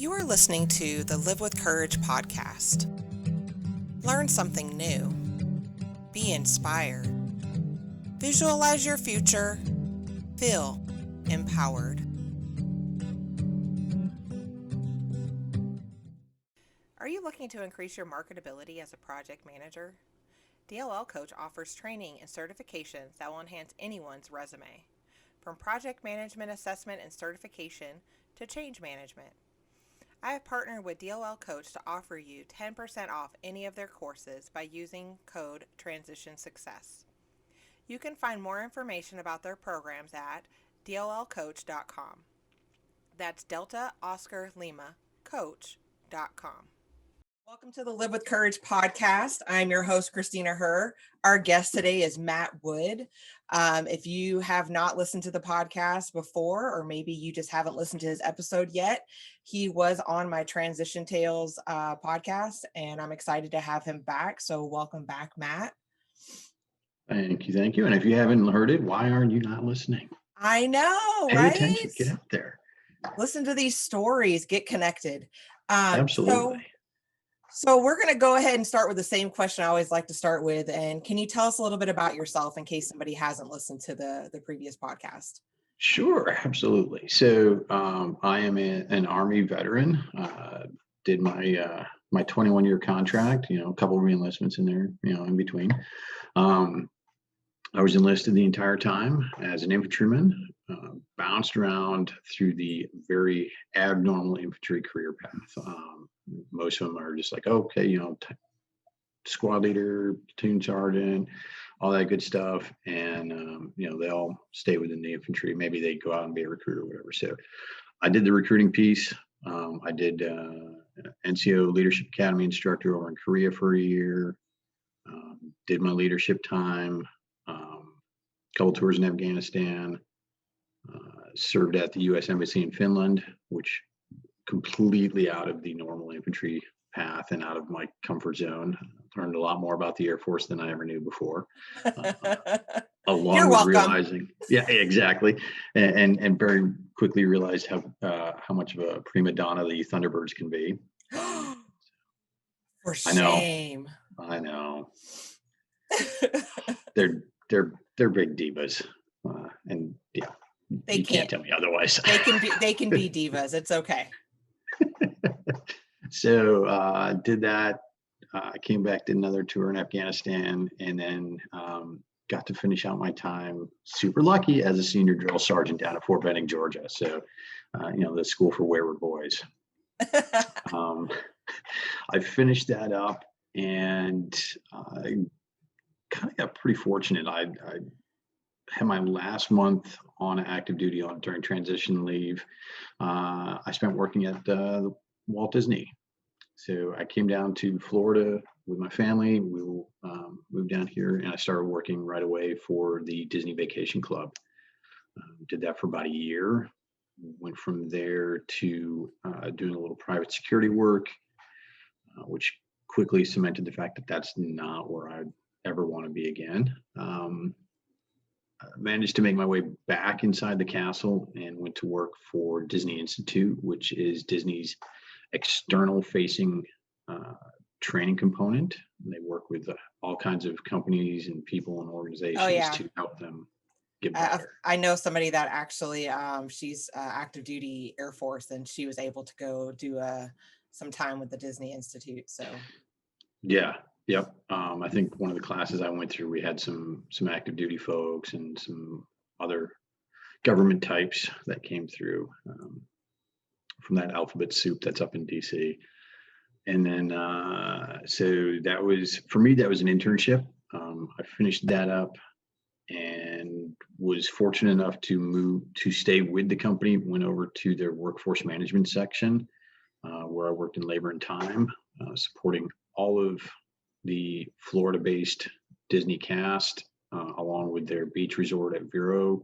You are listening to the Live with Courage podcast. Learn something new. Be inspired. Visualize your future. Feel empowered. Are you looking to increase your marketability as a project manager? DLL Coach offers training and certifications that will enhance anyone's resume, from project management assessment and certification to change management. I have partnered with DLL Coach to offer you 10% off any of their courses by using code Transition Success. You can find more information about their programs at dllcoach.com. That's Delta Oscar Lima Coach.com. Welcome to the Live with Courage podcast. I'm your host, Christina Herr. Our guest today is Matt Wood. If you have not listened to the podcast before, or maybe you just haven't listened to his episode yet, he was on my Transition Tales podcast, and I'm excited to have him back. So welcome back, Matt. Thank you. And if you haven't heard it, why aren't you not listening? I know, Pay right? attention. Get out there. Listen to these stories. Get connected. Absolutely. So we're going to go ahead and start with the same question I always like to start with. And can you tell us a little bit about yourself in case somebody hasn't listened to the previous podcast? Sure, absolutely. So I am an Army veteran. Did my 21-year contract, a couple of reenlistments in there, in between. I was enlisted the entire time as an infantryman, bounced around through the very abnormal infantry career path. Most of them are just like, okay, squad leader, platoon sergeant, all that good stuff. And, they all stay within the infantry. Maybe they go out and be a recruiter or whatever. So I did the recruiting piece. I did NCO Leadership Academy instructor over in Korea for a year. Did my leadership time. Couple tours in Afghanistan. Served at the U.S. Embassy in Finland, which completely out of the normal infantry path and out of my comfort zone. Learned a lot more about the Air Force than I ever knew before. Along You're with welcome. realizing, yeah, exactly, and very quickly realized how much of a prima donna the Thunderbirds can be. For shame. I know. They're big divas, and yeah, you can't tell me otherwise. They can be divas. It's okay. So did that. I came back, did another tour in Afghanistan, and then got to finish out my time super lucky as a senior drill sergeant down at Fort Benning, Georgia. So, the school for wayward boys. I finished that up, and I kind of got pretty fortunate. I had my last month on active duty during transition leave. I spent working at Walt Disney. So I came down to Florida with my family. We moved down here, and I started working right away for the Disney Vacation Club. Did that for about a year. Went from there to doing a little private security work, which quickly cemented the fact that that's not where I'd ever want to be again. Managed to make my way back inside the castle and went to work for Disney Institute, which is Disney's external facing training component. They work with all kinds of companies and people and organizations to help them get better. I know somebody that actually she's active duty Air Force, and she was able to go do some time with the Disney Institute. So yeah. Yep. I think one of the classes I went through, we had some active duty folks and some other government types that came through from that alphabet soup that's up in DC. And then, so that was, for me, that was an internship. I finished that up and was fortunate enough to stay with the company, went over to their workforce management section, where I worked in labor and time, supporting all of the Florida-based Disney cast, along with their beach resort at Vero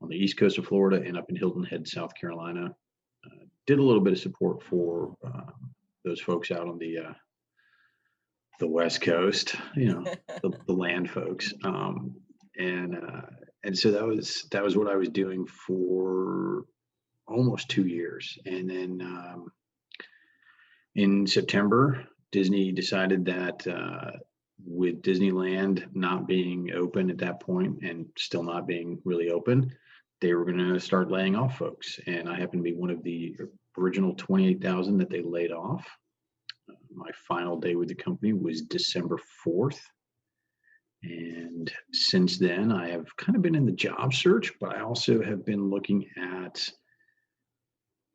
on the east coast of Florida and up in Hilton Head, South Carolina. Did a little bit of support for those folks out on the West Coast, the land folks, and so that was what I was doing for almost 2 years, and then In September, Disney decided that with Disneyland not being open at that point and still not being really open, they were going to start laying off folks. And I happen to be one of the original 28,000 that they laid off. My final day with the company was December 4th. And since then, I have kind of been in the job search, but I also have been looking at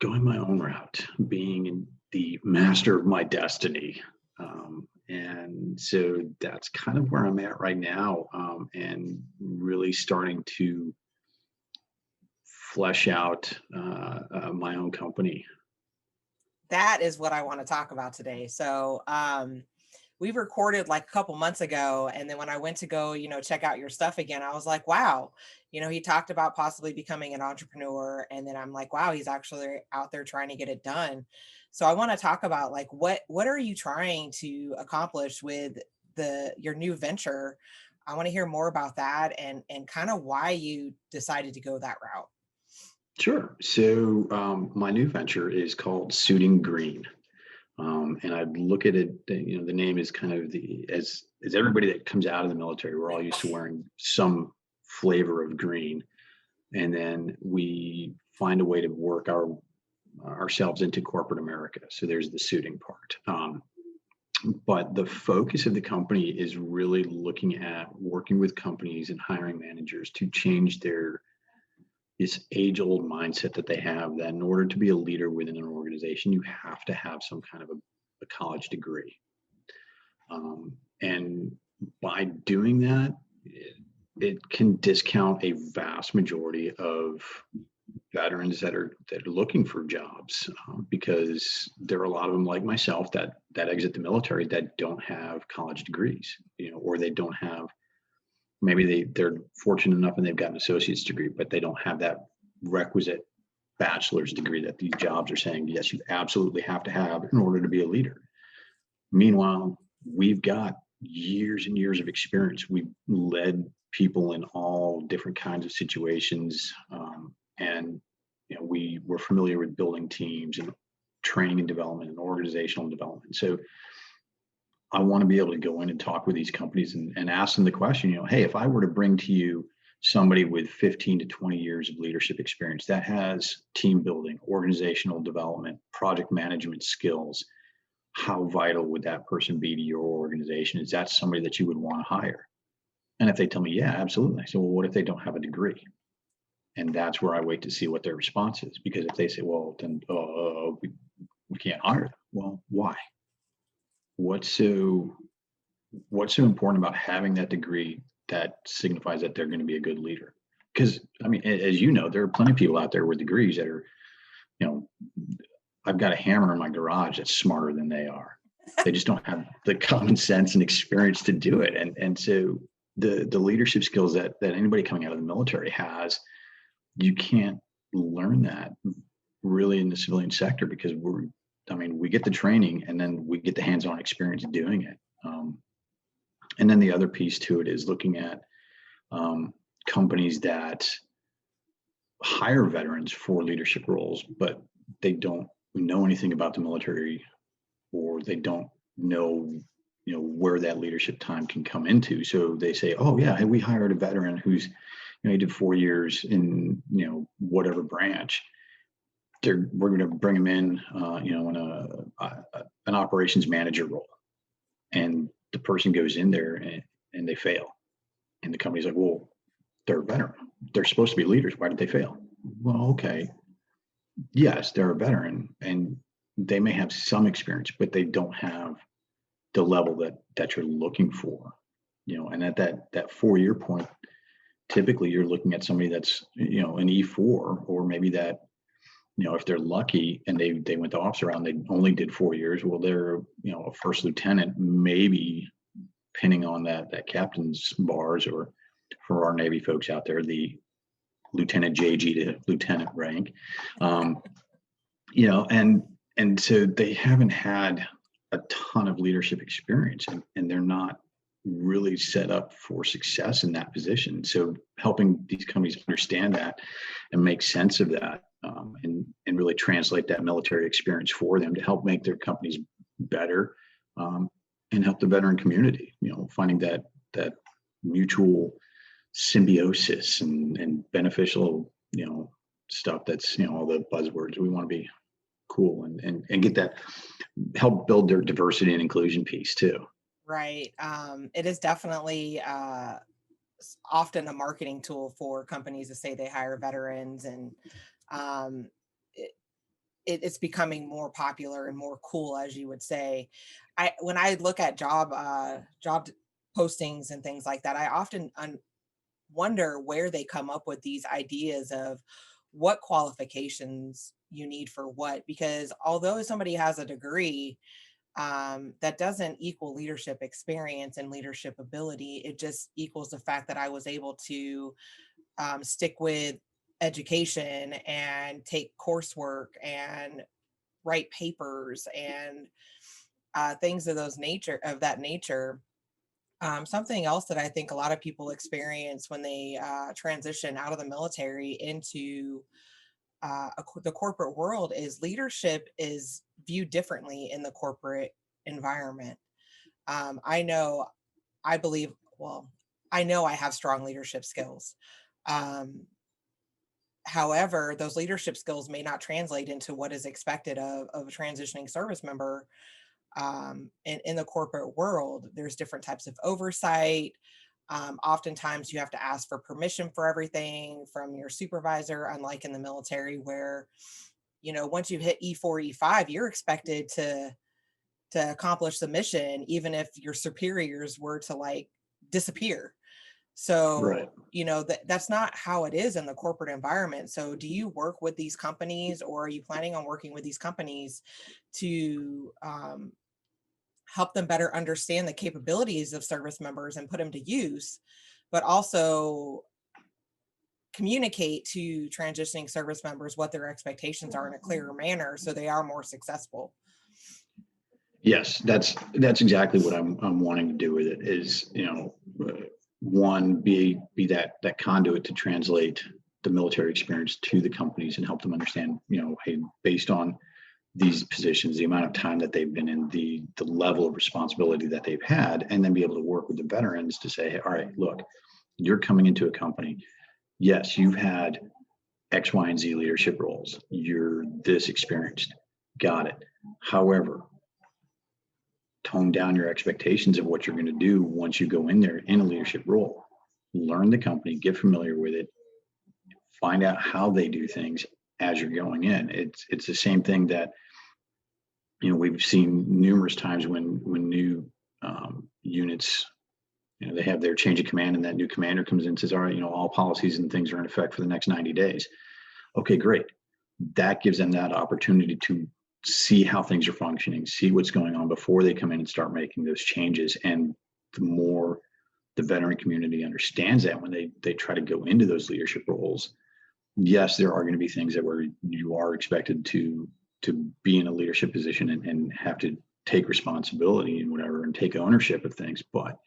going my own route, being the master of my destiny. And so that's kind of where I'm at right now, and really starting to flesh out my own company. That is what I want to talk about today. So, we recorded like a couple months ago. And then when I went to go, check out your stuff again, I was like, wow, he talked about possibly becoming an entrepreneur. And then I'm like, wow, he's actually out there trying to get it done. So I want to talk about like, what are you trying to accomplish with your new venture? I want to hear more about that and kind of why you decided to go that route. Sure. So my new venture is called Suiting Green. And I look at it, the name is kind of as everybody that comes out of the military, we're all used to wearing some flavor of green. And then we find a way to work ourselves into corporate America. So there's the suiting part. But the focus of the company is really looking at working with companies and hiring managers to change this age-old mindset that they have, that in order to be a leader within an organization, you have to have some kind of a college degree. And by doing that, it can discount a vast majority of veterans that are looking for jobs, because there are a lot of them like myself that exit the military that don't have college degrees, or they don't have, maybe they're fortunate enough and they've got an associate's degree, but they don't have that requisite bachelor's degree that these jobs are saying, yes, you absolutely have to have in order to be a leader. Meanwhile, we've got years and years of experience. We've led people in all different kinds of situations. And we're familiar with building teams and training and development and organizational development. So I want to be able to go in and talk with these companies and ask them the question, hey, if I were to bring to you somebody with 15 to 20 years of leadership experience that has team building, organizational development, project management skills, how vital would that person be to your organization? Is that somebody that you would want to hire? And if they tell me, yeah, absolutely. I say, well, what if they don't have a degree? And that's where I wait to see what their response is. Because if they say, well, then we can't hire them. Well, why? What's so important about having that degree that signifies that they're going to be a good leader? Because I mean, as you know, there are plenty of people out there with degrees that are, I've got a hammer in my garage that's smarter than they are. They just don't have the common sense and experience to do it. And so the leadership skills that anybody coming out of the military has, you can't learn that really in the civilian sector, because we get the training and then we get the hands-on experience doing it. And then the other piece to it is looking at companies that hire veterans for leadership roles, but they don't know anything about the military, or they don't know, where that leadership time can come into. So they say, oh yeah, hey, we hired a veteran who's, he did 4 years in, whatever branch. We're going to bring him in, in an operations manager role. And the person goes in there and they fail. And the company's like, well, they're a veteran. They're supposed to be leaders. Why did they fail? Well, okay. Yes, they're a veteran and they may have some experience, but they don't have the level that you're looking for, and at that 4-year point, typically you're looking at somebody that's, an E4, or maybe that, if they're lucky and they went to officer round, they only did 4 years. Well, they're, a first lieutenant, maybe pinning on that captain's bars, or for our Navy folks out there, the lieutenant JG to lieutenant rank. And so they haven't had a ton of leadership experience, and they're not really set up for success in that position. So helping these companies understand that and make sense of that, and really translate that military experience for them to help make their companies better, um, and help the veteran community. Finding that mutual symbiosis and beneficial, stuff that's all the buzzwords. We want to be cool and get that, help build their diversity and inclusion piece too. Right. It is definitely often a marketing tool for companies to say they hire veterans, and um, it, it's becoming more popular and more cool, as you would say. When I look at job postings and things like that, I often wonder where they come up with these ideas of what qualifications you need for what, because although somebody has a degree, that doesn't equal leadership experience and leadership ability. It just equals the fact that I was able to stick with education and take coursework and write papers and things of that nature. Something else that I think a lot of people experience when they transition out of the military into the corporate world is leadership is viewed differently in the corporate environment. I know, I believe, well, I know I have strong leadership skills. Um, However, those leadership skills may not translate into what is expected of a transitioning service member. In the corporate world, there's different types of oversight. Oftentimes, you have to ask for permission for everything from your supervisor, unlike in the military, where once you hit E4, E5, you're expected to accomplish the mission, even if your superiors were to like disappear. Right. So, that's not how it is in the corporate environment. So, do you work with these companies, or are you planning on working with these companies to help them better understand the capabilities of service members and put them to use, but also communicate to transitioning service members what their expectations are in a clearer manner so they are more successful? Yes, that's exactly what I'm wanting to do with it. Is one, be that conduit to translate the military experience to the companies and help them understand, hey, based on these positions, the amount of time that they've been in, the level of responsibility that they've had, and then be able to work with the veterans to say, hey, all right, look, you're coming into a company. Yes, you've had X, Y, and Z leadership roles. You're this experienced. Got it. However, tone down your expectations of what you're going to do once you go in there in a leadership role. Learn the company, get familiar with it, find out how they do things as you're going in. It's the same thing that we've seen numerous times when new units, they have their change of command, and that new commander comes in and says, all right, all policies and things are in effect for the next 90 days. Okay, great. That gives them that opportunity to see how things are functioning, see what's going on before they come in and start making those changes. And the more the veteran community understands that when they try to go into those leadership roles, yes, there are going to be things that where you are expected to be in a leadership position and have to take responsibility and whatever and take ownership of things. But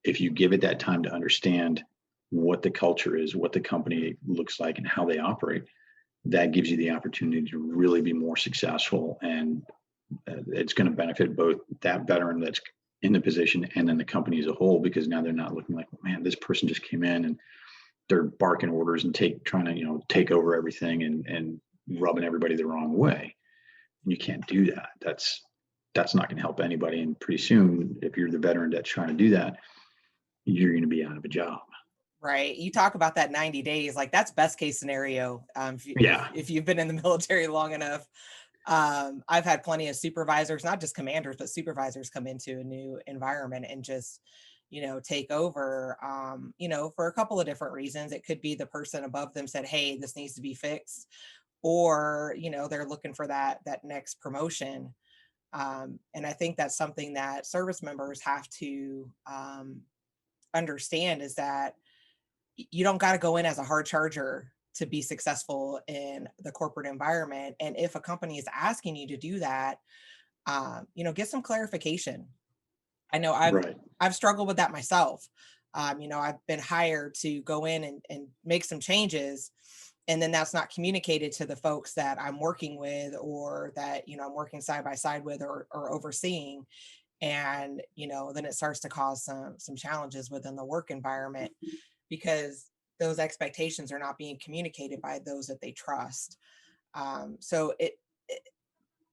if you give it that time to understand what the culture is, what the company looks like, and how they operate, that gives you the opportunity to really be more successful. And it's going to benefit both that veteran that's in the position and then the company as a whole, because now they're not looking like, man, this person just came in and they're barking orders and trying to take over everything and rubbing everybody the wrong way. And you can't do that. That's not going to help anybody. And pretty soon, if you're the veteran that's trying to do that, you're going to be out of a job. Right. You talk about that 90 days, like that's best case scenario. Yeah. If you've been in the military long enough. I've had plenty of supervisors, not just commanders, but supervisors come into a new environment and just, take over, for a couple of different reasons. It could be the person above them said, hey, this needs to be fixed. Or, they're looking for that next promotion. And I think that's something that service members have to understand, is that you don't got to go in as a hard charger to be successful in the corporate environment. And if a company is asking you to do that, get some clarification. I know Right. I've struggled with that myself. I've been hired to go in and make some changes. And then that's not communicated to the folks that I'm working with, or that, I'm working side by side with, or overseeing. And, then it starts to cause some challenges within the work environment, because those expectations are not being communicated by those that they trust. So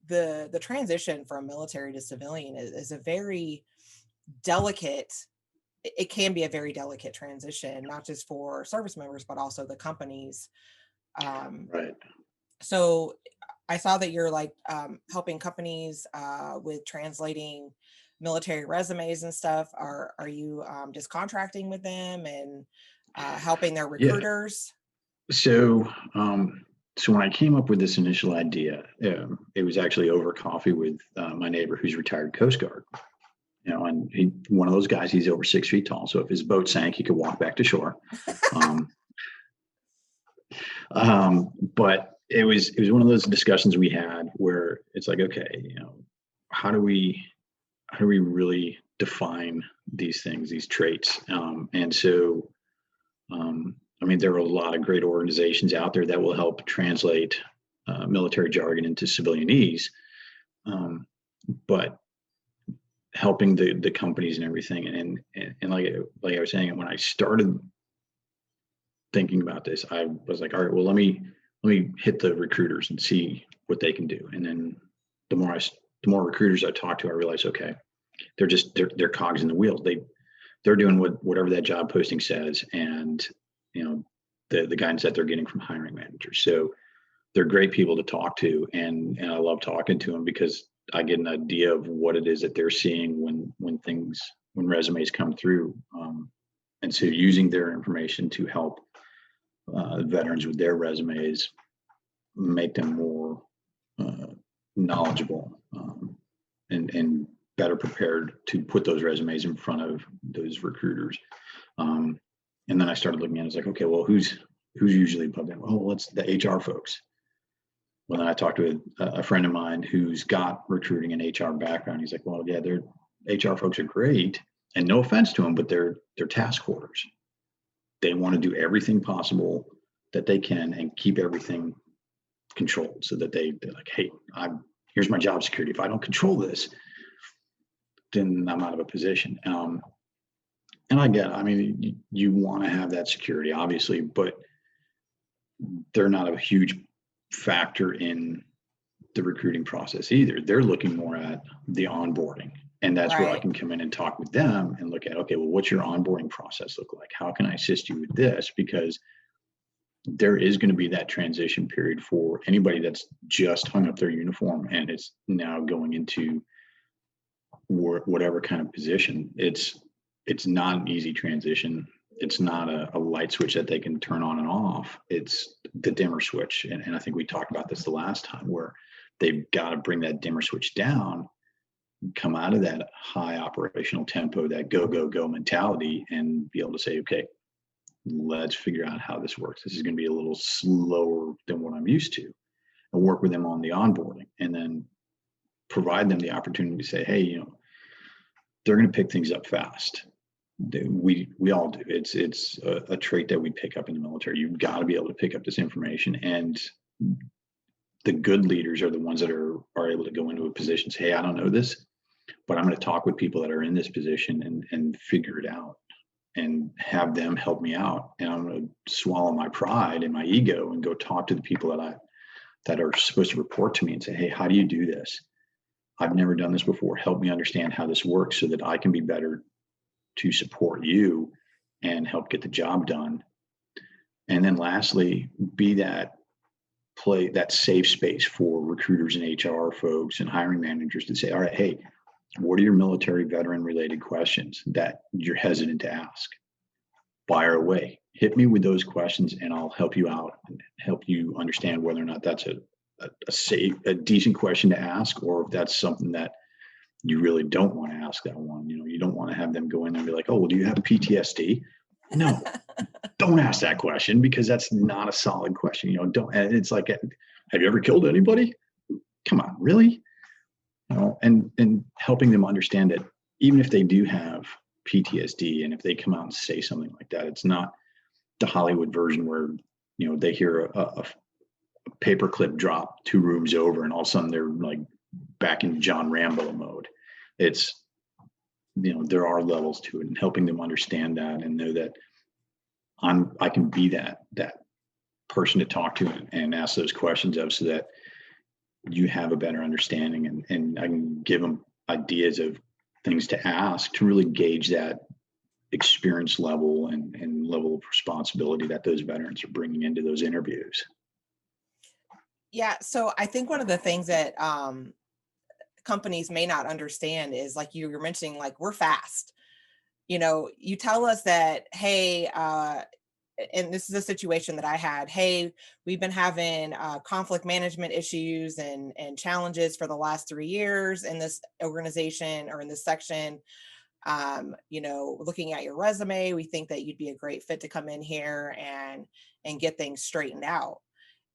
the transition from military to civilian is a very delicate, it can be a very delicate transition, not just for service members, but also the companies. Right. So I saw that you're like helping companies with translating military resumes and stuff. Are you just contracting with them and helping their Yeah. recruiters? So, so when I came up with this initial idea, it was actually over coffee with my neighbor who's retired Coast Guard. And one of those guys, he's over 6 feet tall. So if his boat sank, he could walk back to shore. But it was one of those discussions we had where it's like, okay, how do we really define these things, these traits? And so, I mean, there are a lot of great organizations out there that will help translate military jargon into civilianese, but helping the companies and everything, and like I was saying, when I started thinking about this, I was like, all right, well, let me hit the recruiters and see what they can do. And then the more recruiters I talk to, I realize, okay, they're cogs in the wheels. They're doing whatever that job posting says, and the guidance that they're getting from hiring managers. So they're great people to talk to, and I love talking to them because I get an idea of what it is that they're seeing when resumes come through, and so using their information to help veterans with their resumes, make them more knowledgeable, and better prepared to put those resumes in front of those recruiters. And then I started looking at it, it's like, okay, well, who's usually above them? Oh, it's the HR folks. Well, then I talked to a friend of mine who's got recruiting and HR background. He's like, well, yeah, their HR folks are great, and no offense to them, but they're task hoarders. They want to do everything possible that they can and keep everything controlled, so that they're like, hey, here's my job security. If I don't control this, then I'm out of a position. And I mean, you want to have that security, obviously, but they're not a huge factor in the recruiting process either. They're looking more at the onboarding. And that's where I Right. can come in and talk with them and look at, okay, well, what's your onboarding process look like? How can I assist you with this? Because there is going to be that transition period for anybody that's just hung up their uniform and it's now going into whatever kind of position. It's not an easy transition. It's not a light switch that they can turn on and off. It's the dimmer switch. And I think we talked about this the last time, where they've got to bring that dimmer switch down, come out of that high operational tempo, that go, go, go mentality, and be able to say, okay, let's figure out how this works. This is going to be a little slower than what I'm used to, and work with them on the onboarding, and then provide them the opportunity to say, hey, they're going to pick things up fast. We all do. It's a trait that we pick up in the military. You've got to be able to pick up this information, and the good leaders are the ones that are able to go into a position and say, hey, I don't know this, but I'm going to talk with people that are in this position and figure it out, and have them help me out. And I'm going to swallow my pride and my ego and go talk to the people that are supposed to report to me and say, hey, how do you do this? I've never done this before. Help me understand how this works so that I can be better to support you and help get the job done. And then lastly, be that safe space for recruiters and HR folks and hiring managers to say, all right, hey, what are your military veteran related questions that you're hesitant to ask? Fire away. Hit me with those questions and I'll help you out and help you understand whether or not that's a decent question to ask, or if that's something that you really don't want to ask that one. You don't want to have them go in and be like, oh, well, do you have PTSD? No, don't ask that question, because that's not a solid question. Don't, and it's like, have you ever killed anybody? Come on, really? And helping them understand that even if they do have PTSD, and if they come out and say something like that, it's not the Hollywood version where they hear a paperclip drop 2 rooms over, and all of a sudden they're like back in John Rambo mode. It's, there are levels to it, and helping them understand that and know that I can be that person to talk to and ask those questions of, so that you have a better understanding, and I can give them ideas of things to ask to really gauge that experience level and level of responsibility that those veterans are bringing into those interviews. Yeah. So I think one of the things that companies may not understand is, like you were mentioning, like, we're fast. You tell us that, hey, and this is a situation that I had. Hey, we've been having conflict management issues and challenges for the last 3 years in this organization or in this section. Looking at your resume, we think that you'd be a great fit to come in here and get things straightened out.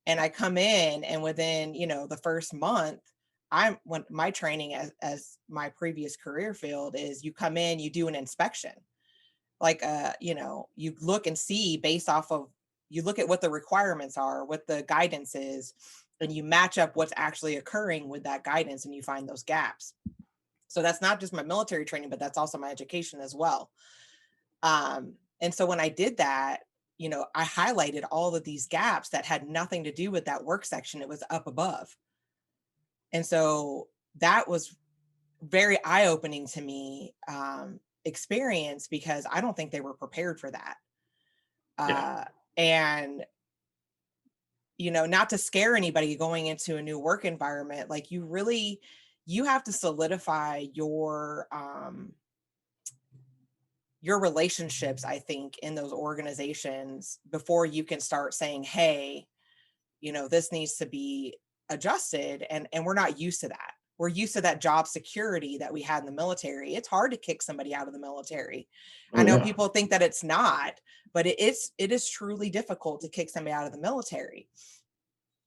And I come in, and within, the first month, when my training as my previous career field is, you come in, you do an inspection. Like, you look and see based off of, you look at what the requirements are, what the guidance is, and you match up what's actually occurring with that guidance, and you find those gaps. So that's not just my military training, but that's also my education as well. And so when I did that, I highlighted all of these gaps that had nothing to do with that work section. It was up above. And so that was very eye-opening to me experience, because I don't think they were prepared for that. Yeah. And, not to scare anybody going into a new work environment, like, you have to solidify your relationships, I think, in those organizations before you can start saying, hey, this needs to be adjusted. And we're not used to that. We're used to that job security that we had in the military. It's hard to kick somebody out of the military. Oh, I know yeah. people think that it's not, but it is truly difficult to kick somebody out of the military.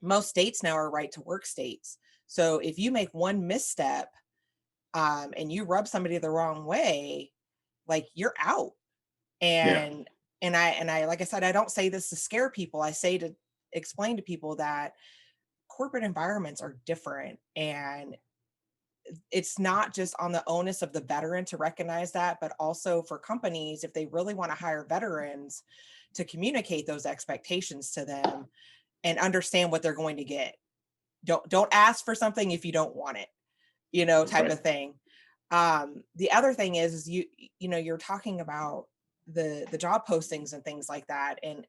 Most states now are right to work states. So if you make one misstep and you rub somebody the wrong way, like, you're out. Yeah. And I, like I said, I don't say this to scare people. I say to explain to people that corporate environments are different, and it's not just on the onus of the veteran to recognize that, but also for companies, if they really want to hire veterans, to communicate those expectations to them and understand what they're going to get. Don't ask for something if you don't want it, type Right. of thing. The other thing is you're talking about the job postings and things like that, and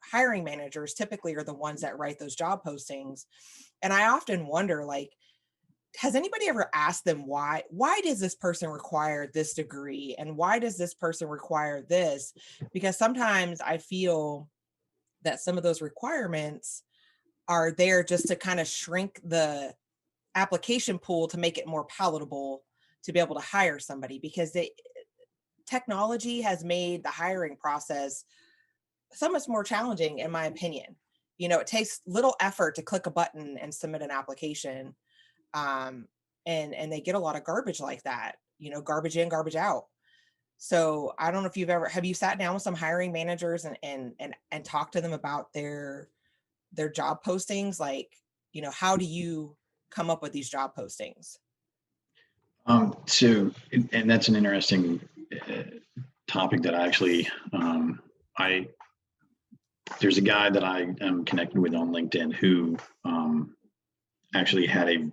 hiring managers typically are the ones that write those job postings. And I often wonder, like, has anybody ever asked them why does this person require this degree, and why does this person require this? Because sometimes I feel that some of those requirements are there just to kind of shrink the application pool to make it more palatable to be able to hire somebody, because technology has made the hiring process so much more challenging, in my opinion. It takes little effort to click a button and submit an application. And they get a lot of garbage like that, garbage in, garbage out. So I don't know if have you sat down with some hiring managers and talked to them about their job postings? Like, how do you come up with these job postings? And that's an interesting topic that I there's a guy that I am connected with on LinkedIn who actually had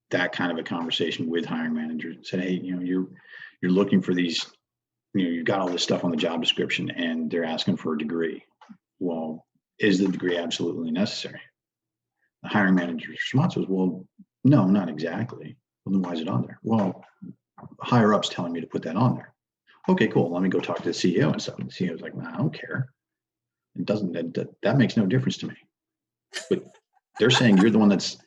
that kind of a conversation with hiring managers and said, hey, you're looking for these, you've got all this stuff on the job description and they're asking for a degree. Well, is the degree absolutely necessary? The hiring manager's response was, well, no, not exactly. Well, then why is it on there? Well, higher up's telling me to put that on there. Okay, cool. Let me go talk to the CEO and stuff. And the CEO was like, nah, I don't care. It doesn't, that makes no difference to me. But they're saying you're the one that's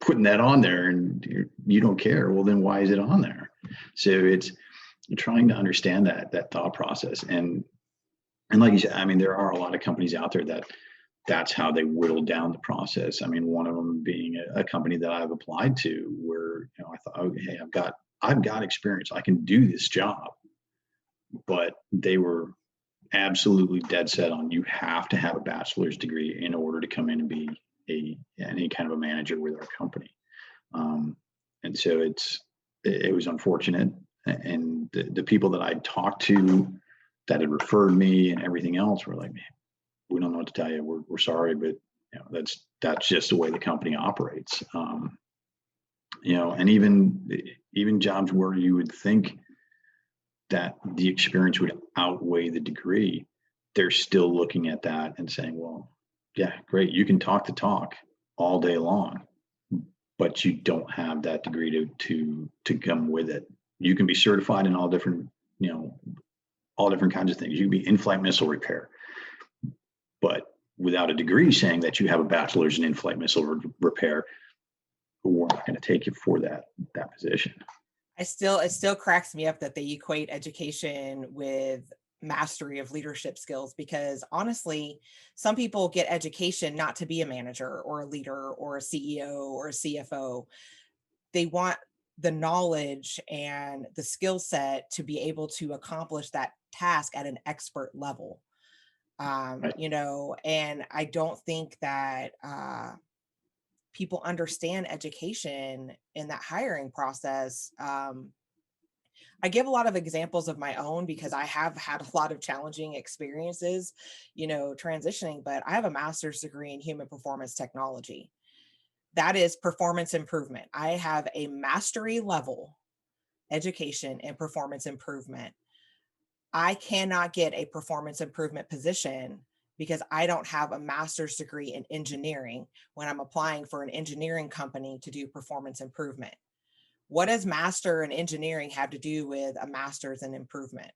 putting that on there and you don't care. Well, then why is it on there? So it's trying to understand that thought process. And like you said, I mean, there are a lot of companies out there that's how they whittle down the process. I mean, one of them being a company that I've applied to where, I thought, okay, I've got experience. I can do this job. But they were absolutely dead set on you have to have a bachelor's degree in order to come in and be any kind of a manager with our company. And so it was unfortunate. And the people that I talked to that had referred me and everything else were like, man, we don't know what to tell you. We're sorry, but that's just the way the company operates. And even jobs where you would think that the experience would outweigh the degree, they're still looking at that and saying, well, yeah, great. You can talk the talk all day long, but you don't have that degree to come with it. You can be certified in all different kinds of things. You can be in-flight missile repair, but without a degree saying that you have a bachelor's in in-flight missile repair, we're not going to take you for that position. It still cracks me up that they equate education with mastery of leadership skills, because honestly, some people get education not to be a manager or a leader or a CEO or a CFO. They want the knowledge and the skill set to be able to accomplish that task at an expert level. Right. And I don't think that people understand education in that hiring process. I give a lot of examples of my own because I have had a lot of challenging experiences, transitioning, but I have a master's degree in human performance technology. That is performance improvement. I have a mastery level education in performance improvement. I cannot get a performance improvement position because I don't have a master's degree in engineering when I'm applying for an engineering company to do performance improvement. What does master in engineering have to do with a master's in improvement?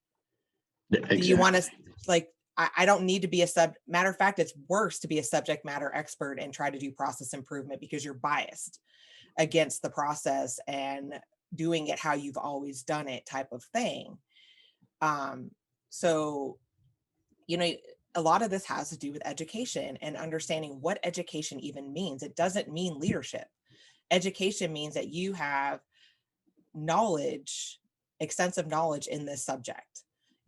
Exactly. Do you want to, I don't need to be matter of fact, it's worse to be a subject matter expert and try to do process improvement because you're biased against the process and doing it how you've always done it type of thing. So, a lot of this has to do with education and understanding what education even means. It doesn't mean leadership. Education means that you have knowledge, extensive knowledge in this subject.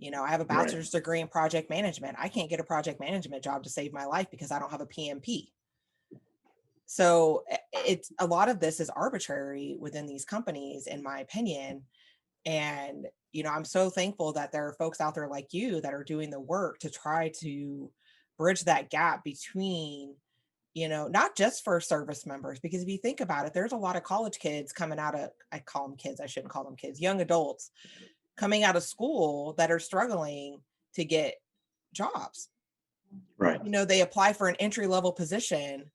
I have a bachelor's degree in project management. I can't get a project management job to save my life because I don't have a PMP. So it's a lot of this is arbitrary within these companies, in my opinion. And, I'm so thankful that there are folks out there like you that are doing the work to try to bridge that gap between, not just for service members, because if you think about it, there's a lot of college kids coming out of, I call them kids, I shouldn't call them kids, young adults coming out of school that are struggling to get jobs. Right. They apply for an entry-level position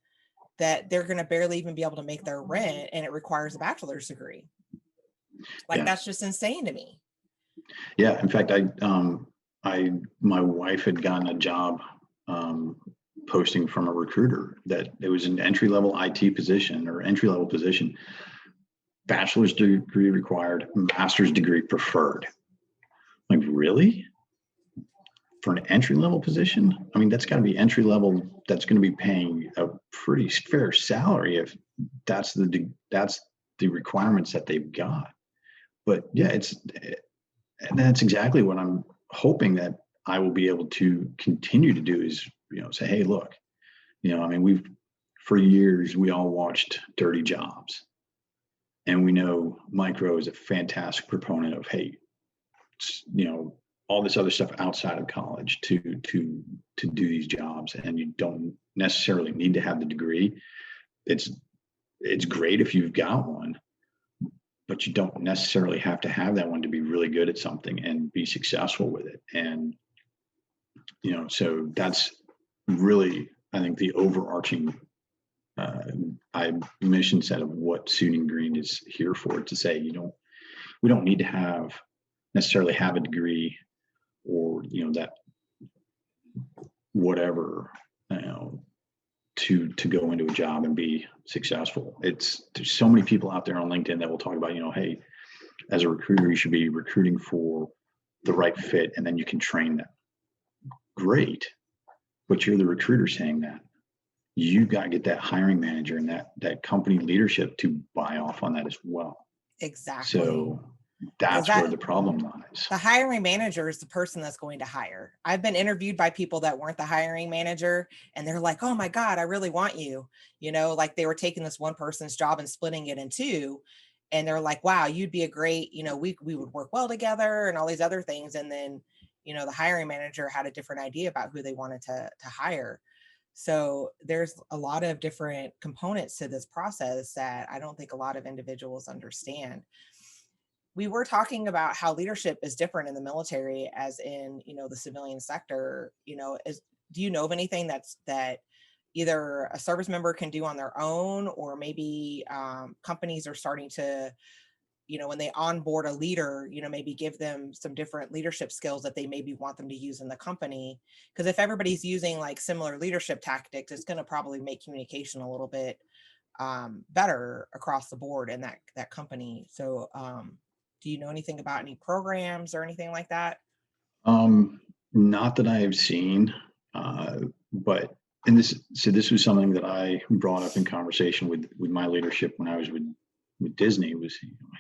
that they're going to barely even be able to make their rent, and it requires a bachelor's degree. That's just insane to me. Yeah. In fact, my wife had gotten a job posting from a recruiter that it was an entry-level IT position or entry-level position, bachelor's degree required, master's degree preferred. Like, really? For an entry-level position? I mean, that's got to be entry-level. That's going to be paying a pretty fair salary if that's the requirements that they've got. But yeah, and that's exactly what I'm hoping that I will be able to continue to do is, say, hey, look, I mean, for years, we all watched Dirty Jobs, and we know Micro is a fantastic proponent of, hey, all this other stuff outside of college to do these jobs. And you don't necessarily need to have the degree. It's great if you've got one, but you don't necessarily have to have that one to be really good at something and be successful with it. And, so that's really, I think, the overarching mission set of what Suiting Green is here for, to say, we don't need to necessarily have a degree or, that whatever, to go into a job and be successful. There's so many people out there on LinkedIn that will talk about, hey, as a recruiter, you should be recruiting for the right fit, and then you can train them. Great. But you're the recruiter saying that. You got to get that hiring manager and that company leadership to buy off on that as well. Exactly. So That's where that the problem lies. the hiring manager is the person that's going to hire. I've been interviewed by people that weren't the hiring manager, and they're like, oh my God, I really want you. Like they were taking this one person's job and splitting it in two. And they're like, wow, you'd be a great, we would work well together and all these other things. And then, the hiring manager had a different idea about who they wanted to hire. So there's a lot of different components to this process that I don't think a lot of individuals understand. We were talking about how leadership is different in the military as in, the civilian sector. Do you know of anything that either a service member can do on their own, or maybe companies are starting to, when they onboard a leader, maybe give them some different leadership skills that they maybe want them to use in the company? Because if everybody's using like similar leadership tactics, it's going to probably make communication a little bit better across the board in that company. So do you know anything about any programs or anything like that? Not that I have seen, but this was something that I brought up in conversation with my leadership when I was with Disney. Was,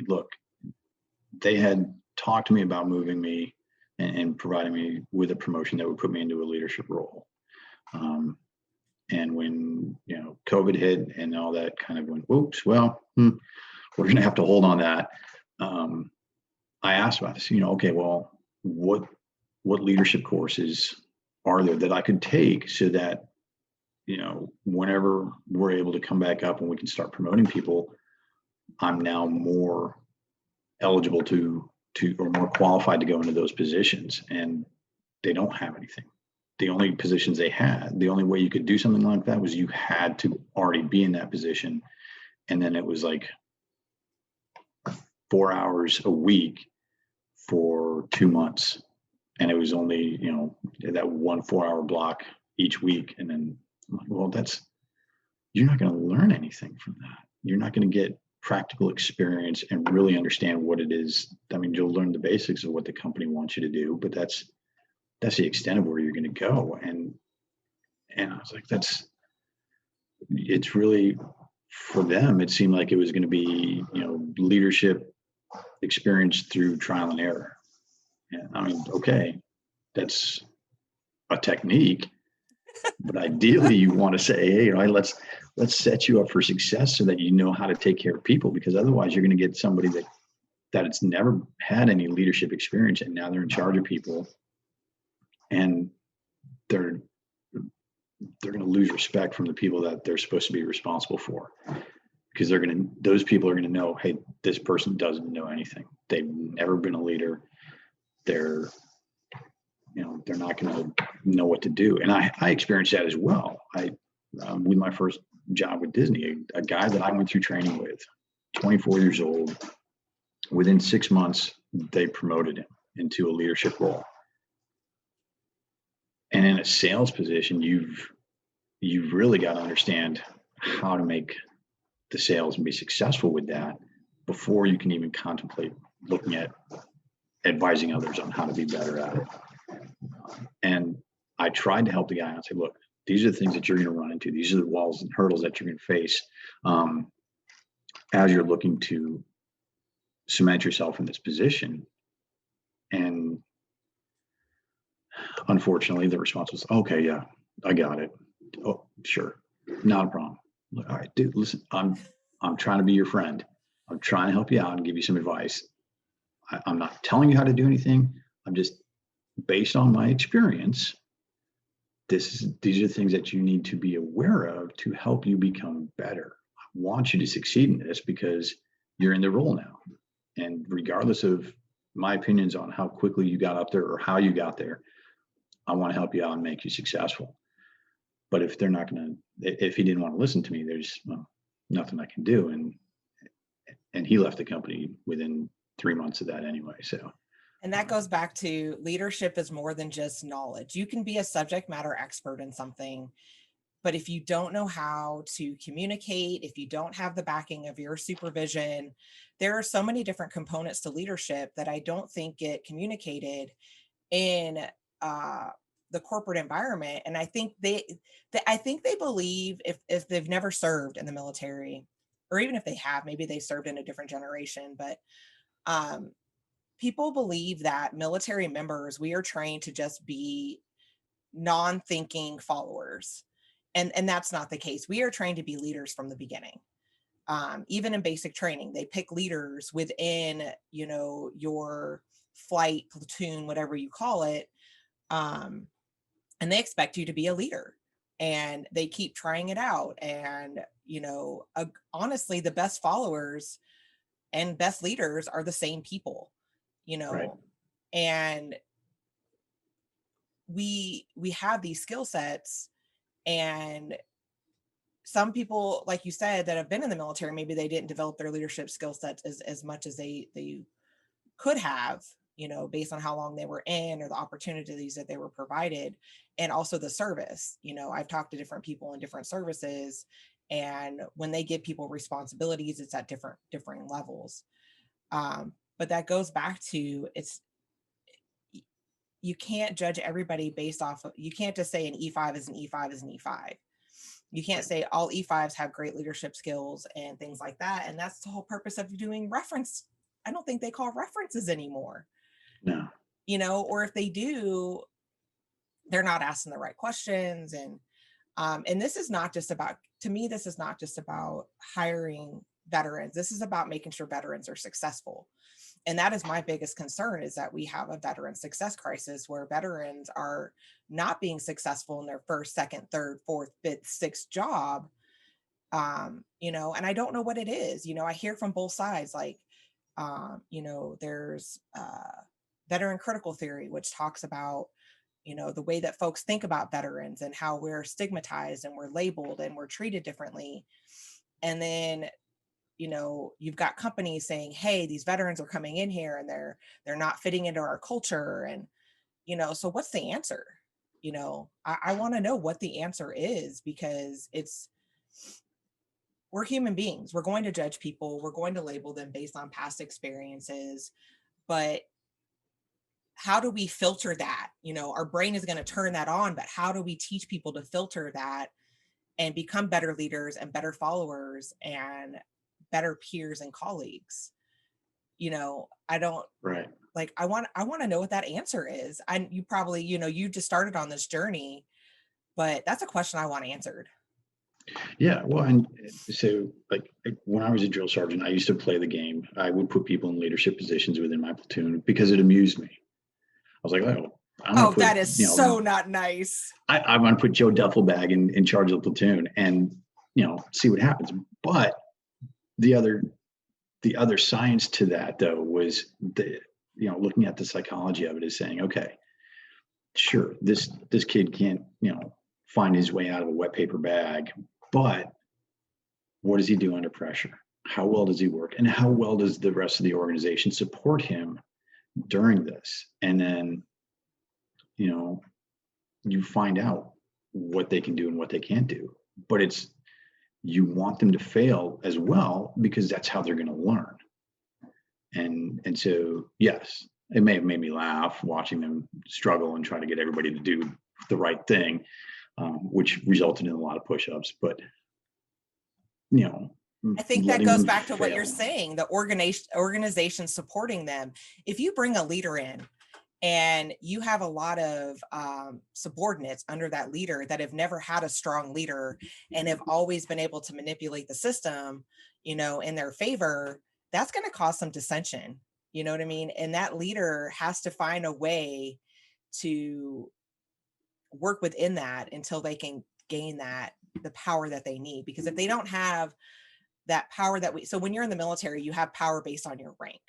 look, they had talked to me about moving me and providing me with a promotion that would put me into a leadership role. And when COVID hit and all that kind of went, whoops, well, we're going to have to hold on that. I asked about this, okay, well, what leadership courses are there that I could take so that, whenever we're able to come back up and we can start promoting people, I'm now more eligible to or more qualified to go into those positions. And they don't have anything. The only positions they had, the only way you could do something like that was you had to already be in that position. And then it was like 4 hours a week for 2 months. And it was only, that 1 4-hour block each week. And then I'm like, well, you're not going to learn anything from that. You're not going to get practical experience and really understand what it is. I mean, you'll learn the basics of what the company wants you to do, but that's the extent of where you're going to go. And I was like, it's really, for them, it seemed like it was going to be, leadership experience through trial and error. And I mean, okay, that's a technique, but ideally you want to say, hey, let's set you up for success so that you know how to take care of people, because otherwise you're going to get somebody that it's never had any leadership experience, and now they're in charge of people, and they're going to lose respect from the people that they're supposed to be responsible for, because those people are going to know, hey, this person doesn't know anything. They've never been a leader. They're not going to know what to do. And I experienced that as well. With my first job with Disney, a guy that I went through training with, 24 years old, within 6 months, they promoted him into a leadership role. And in a sales position, you've really got to understand how to make the sales and be successful with that before you can even contemplate looking at advising others on how to be better at it. And I tried to help the guy and say, look, these are the things that you're going to run into. These are the walls and hurdles that you're going to face as you're looking to cement yourself in this position. And unfortunately, the response was, okay, yeah, I got it. Oh, sure. Not a problem. Like, all right, dude, listen, I'm trying to be your friend. I'm trying to help you out and give you some advice. I'm not telling you how to do anything. I'm just, based on my experience, these are the things that you need to be aware of to help you become better. I want you to succeed in this because you're in the role now. And regardless of my opinions on how quickly you got up there or how you got there, I want to help you out and make you successful. But if they're not going to, if he didn't want to listen to me, there's nothing I can do. And he left the company within 3 months of that anyway. So. And that goes back to leadership is more than just knowledge. You can be a subject matter expert in something, but if you don't know how to communicate, if you don't have the backing of your supervision, there are so many different components to leadership that I don't think get communicated in the corporate environment. And I think they believe if they've never served in the military, or even if they have, maybe they served in a different generation, but people believe that military members, we are trained to just be non-thinking followers. And that's not the case. We are trained to be leaders from the beginning. Even in basic training, they pick leaders within, your flight, platoon, whatever you call it. And they expect you to be a leader, and they keep trying it out. And, honestly, the best followers and best leaders are the same people, Right. and we have these skill sets. And some people, like you said, that have been in the military, maybe they didn't develop their leadership skill sets as much as they could have, based on how long they were in or the opportunities that they were provided, and also the service. I've talked to different people in different services, and when they give people responsibilities, it's at different levels. But that goes back to, you can't judge everybody based off of, you can't just say an E5 is an E5 is an E5. You can't say all E5s have great leadership skills and things like that. And that's the whole purpose of doing reference. I don't think they call references anymore. No. Or if they do, they're not asking the right questions. And this is not just about, to me, this is not just about hiring veterans. This is about making sure veterans are successful. And that is my biggest concern, is that we have a veteran success crisis where veterans are not being successful in their first, second, third, fourth, fifth, sixth job. And I don't know what it is. I hear from both sides, like, there's veteran critical theory, which talks about, the way that folks think about veterans and how we're stigmatized and we're labeled and we're treated differently. And then, you've got companies saying, hey, these veterans are coming in here and they're not fitting into our culture. And, so what's the answer? I want to know what the answer is, because we're human beings. We're going to judge people. We're going to label them based on past experiences. But how do we filter that? Our brain is going to turn that on, but how do we teach people to filter that and become better leaders and better followers and better peers and colleagues? I don't Right. like, I want to know what that answer is. You probably, you just started on this journey, but that's a question I want answered. Yeah. Well, and so like when I was a drill sergeant, I used to play the game. I would put people in leadership positions within my platoon because it amused me. I was like, oh, That is so not nice. I'm going to put Joe Duffelbag in charge of the platoon and, see what happens. But the other science to that, though, was looking at the psychology of it, is saying, okay, sure, this kid can't, find his way out of a wet paper bag, but what does he do under pressure? How well does he work? And how well does the rest of the organization support him during this? And then, you find out what they can do and what they can't do. But you want them to fail as well, because that's how they're going to learn. And so, yes, it may have made me laugh watching them struggle and try to get everybody to do the right thing, which resulted in a lot of push-ups. But, I think that goes back to what you're saying, the organization supporting them. If you bring a leader in and you have a lot of subordinates under that leader that have never had a strong leader and have always been able to manipulate the system, in their favor, that's going to cause some dissension. You know what I mean? And that leader has to find a way to work within that until they can gain the power that they need. Because if they don't have that power so when you're in the military, you have power based on your rank.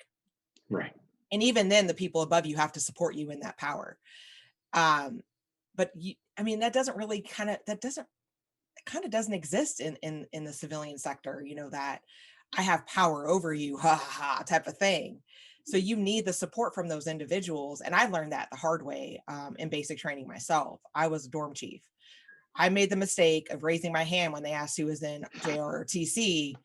Right. And even then, the people above you have to support you in that power. But that doesn't really doesn't exist in the civilian sector, that I have power over you, ha ha ha, type of thing. So you need the support from those individuals. And I learned that the hard way in basic training myself. I was a dorm chief. I made the mistake of raising my hand when they asked who was in JR or TC.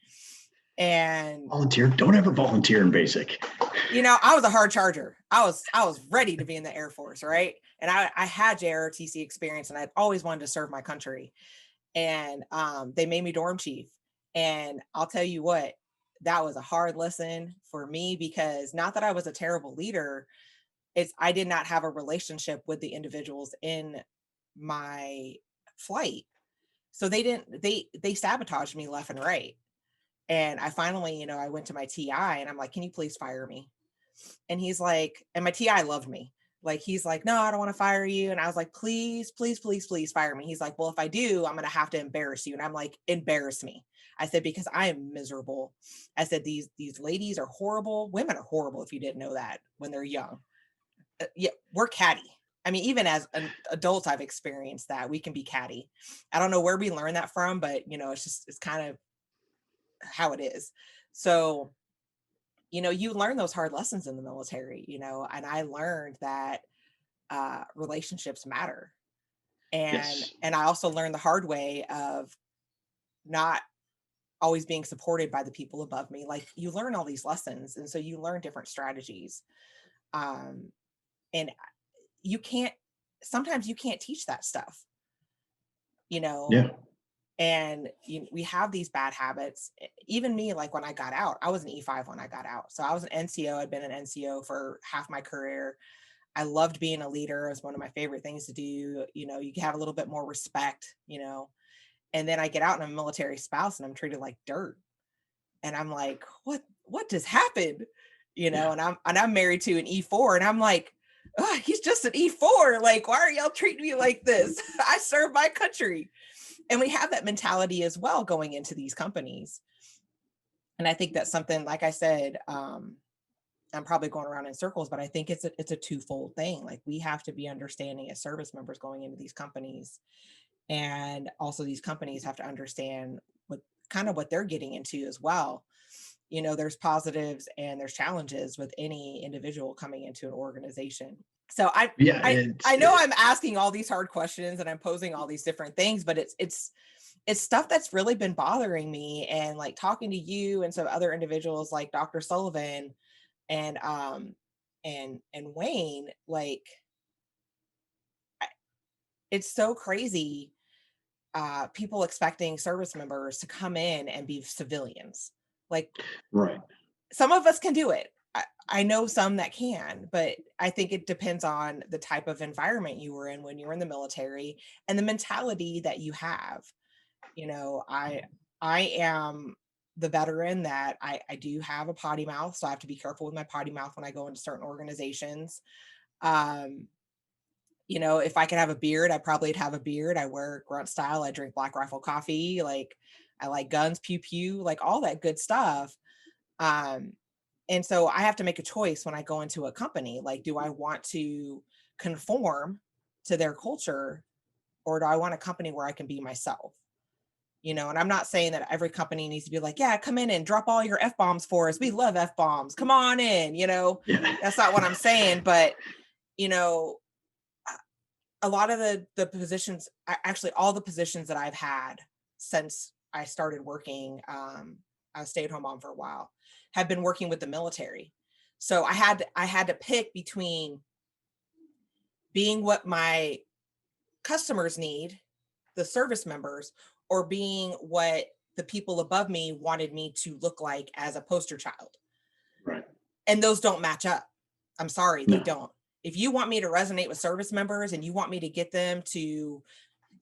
And volunteer. Don't ever volunteer in basic. I was a hard charger. I was ready to be in the Air Force, right? And I had JROTC experience, and I'd always wanted to serve my country. And they made me dorm chief. And I'll tell you what, that was a hard lesson for me, because not that I was a terrible leader, it's I did not have a relationship with the individuals in my flight. So they sabotaged me left and right. And I finally, I went to my TI and I'm like, can you please fire me? And he's like, and my TI loved me. Like, he's like, no, I don't want to fire you. And I was like, please, please, please, please fire me. He's like, well, if I do, I'm going to have to embarrass you. And I'm like, embarrass me. I said, because I am miserable. I said, these ladies are horrible. Women are horrible, if you didn't know that, when they're young. Yeah, we're catty. I mean, even as an adult, I've experienced that we can be catty. I don't know where we learned that from, but it's kind of how it is. So, you learn those hard lessons in the military, and I learned that relationships matter. And Yes. and I also learned the hard way of not always being supported by the people above me. Like, you learn all these lessons, and so you learn different strategies. Um, and you can't sometimes you can't teach that stuff, you know Yeah. and we have these bad habits. Even me, like, when I got out, I was an E5 when I got out, so I was an NCO. I'd been an NCO for half my career. I loved being a leader. It was one of my favorite things to do. You can have a little bit more respect, and then I get out and I'm a military spouse and I'm treated like dirt, and I'm like, what just happened? Yeah. And I'm married to an E4, and I'm like, oh, he's just an E4. Like, why are y'all treating me like this? I serve my country. And we have that mentality as well going into these companies. And I think that's something, like I said, I'm probably going around in circles, but I think it's a twofold thing. Like, we have to be understanding as service members going into these companies, and also these companies have to understand what they're getting into as well. There's positives and there's challenges with any individual coming into an organization. So Yeah. I know I'm asking all these hard questions and I'm posing all these different things, but it's stuff that's really been bothering me. And like, talking to you and some other individuals like Dr. Sullivan and Wayne, like, it's so crazy. People expecting service members to come in and be civilians. Like, Right. some of us can do it. I know some that can, but I think it depends on the type of environment you were in when you were in the military and the mentality that you have. I am the veteran that I do have a potty mouth, so I have to be careful with my potty mouth when I go into certain organizations. Um, if I could have a beard, I probably'd have a beard. I wear grunt style. I drink Black Rifle coffee. Like, I like guns, pew pew, like all that good stuff. Um, and so I have to make a choice when I go into a company. Like, do I want to conform to their culture, or do I want a company where I can be myself? And I'm not saying that every company needs to be like, yeah, come in and drop all your F bombs for us. We love F bombs. Come on in. Yeah. That's not what I'm saying. But, you know, a lot of the positions, actually all the positions that I've had since I started working, I was a stay-at-home mom for a while, have been working with the military. So I had to pick between being what my customers need, the service members, or being what the people above me wanted me to look like as a poster child. Right. And those don't match up. I'm sorry, they No. don't. If you want me to resonate with service members and you want me to get them to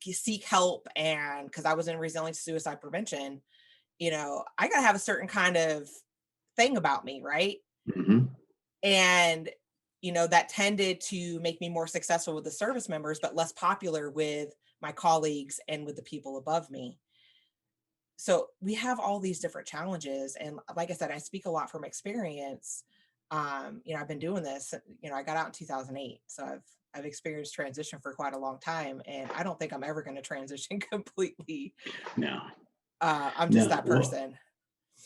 seek help, and because I was in resilience suicide prevention, I got to have a certain kind of thing about me, right? Mm-hmm. And, that tended to make me more successful with the service members, but less popular with my colleagues and with the people above me. So we have all these different challenges. And like I said, I speak a lot from experience. I've been doing this, I got out in 2008. So I've experienced transition for quite a long time. And I don't think I'm ever going to transition completely. No. I'm just No. that Well, person.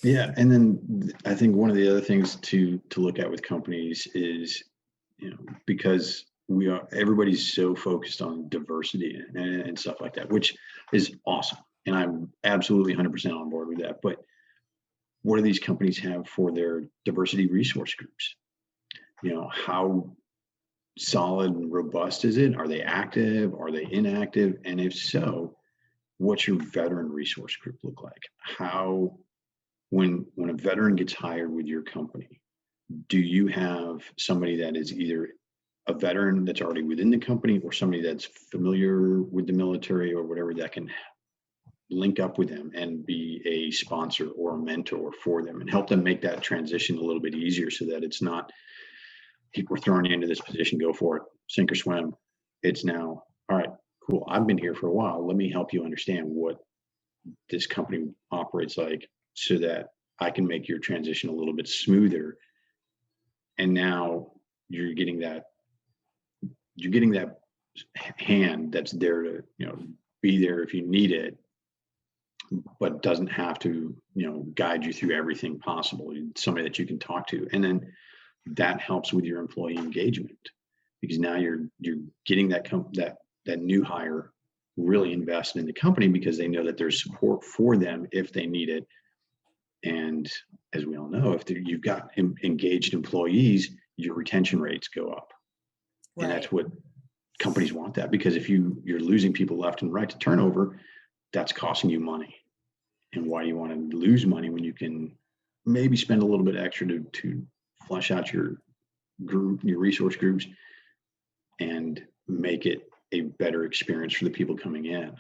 yeah. And then I think one of the other things to look at with companies is, because everybody's so focused on diversity and stuff like that, which is awesome. And I'm absolutely 100% on board with that. But what do these companies have for their diversity resource groups? How solid and robust is it? Are they active? Are they inactive? And if so, what's your veteran resource group look like? when a veteran gets hired with your company, do you have somebody that is either a veteran that's already within the company or somebody that's familiar with the military or whatever that can link up with them and be a sponsor or a mentor for them and help them make that transition a little bit easier so that it's not, hey, we're throwing you into this position, go for it, sink or swim. It's now, all right, cool. I've been here for a while. Let me help you understand what this company operates like so that I can make your transition a little bit smoother. And now you're getting that hand that's there to, be there if you need it, but doesn't have to, guide you through everything possible. Somebody that you can talk to. And then that helps with your employee engagement because now you're getting that new hire really invested in the company because they know that there's support for them if they need it. And as we all know, if you've got engaged employees, your retention rates go up. Right. And that's what companies want, that because if you're losing people left and right to turnover, that's costing you money. And why do you want to lose money when you can maybe spend a little bit extra to flesh out your group, your resource groups, and make it a better experience for the people coming in?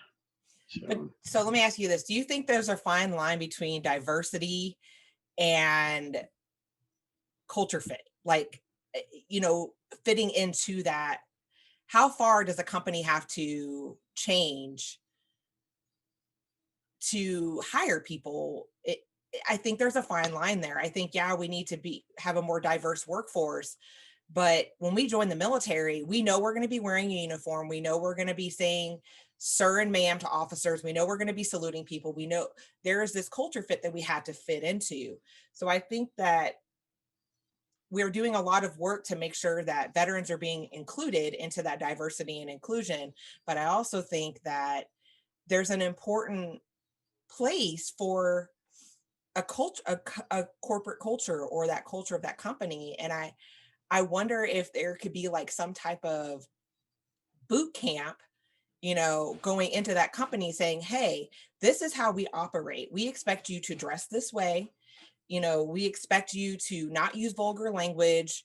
So let me ask you this. Do you think there's a fine line between diversity and culture fit? Like, fitting into that, how far does a company have to change to hire people? I think there's a fine line there. I think, we need to have a more diverse workforce. But when we join the military, we know we're going to be wearing a uniform. We know we're going to be saying sir and ma'am to officers. We know we're going to be saluting people. We know there is this culture fit that we had to fit into. So I think that we're doing a lot of work to make sure that veterans are being included into that diversity and inclusion. But I also think that there's an important place for a culture, a corporate culture, or that culture of that company. And I wonder if there could be like some type of boot camp, going into that company saying, hey, this is how we operate. We expect you to dress this way. We expect you to not use vulgar language.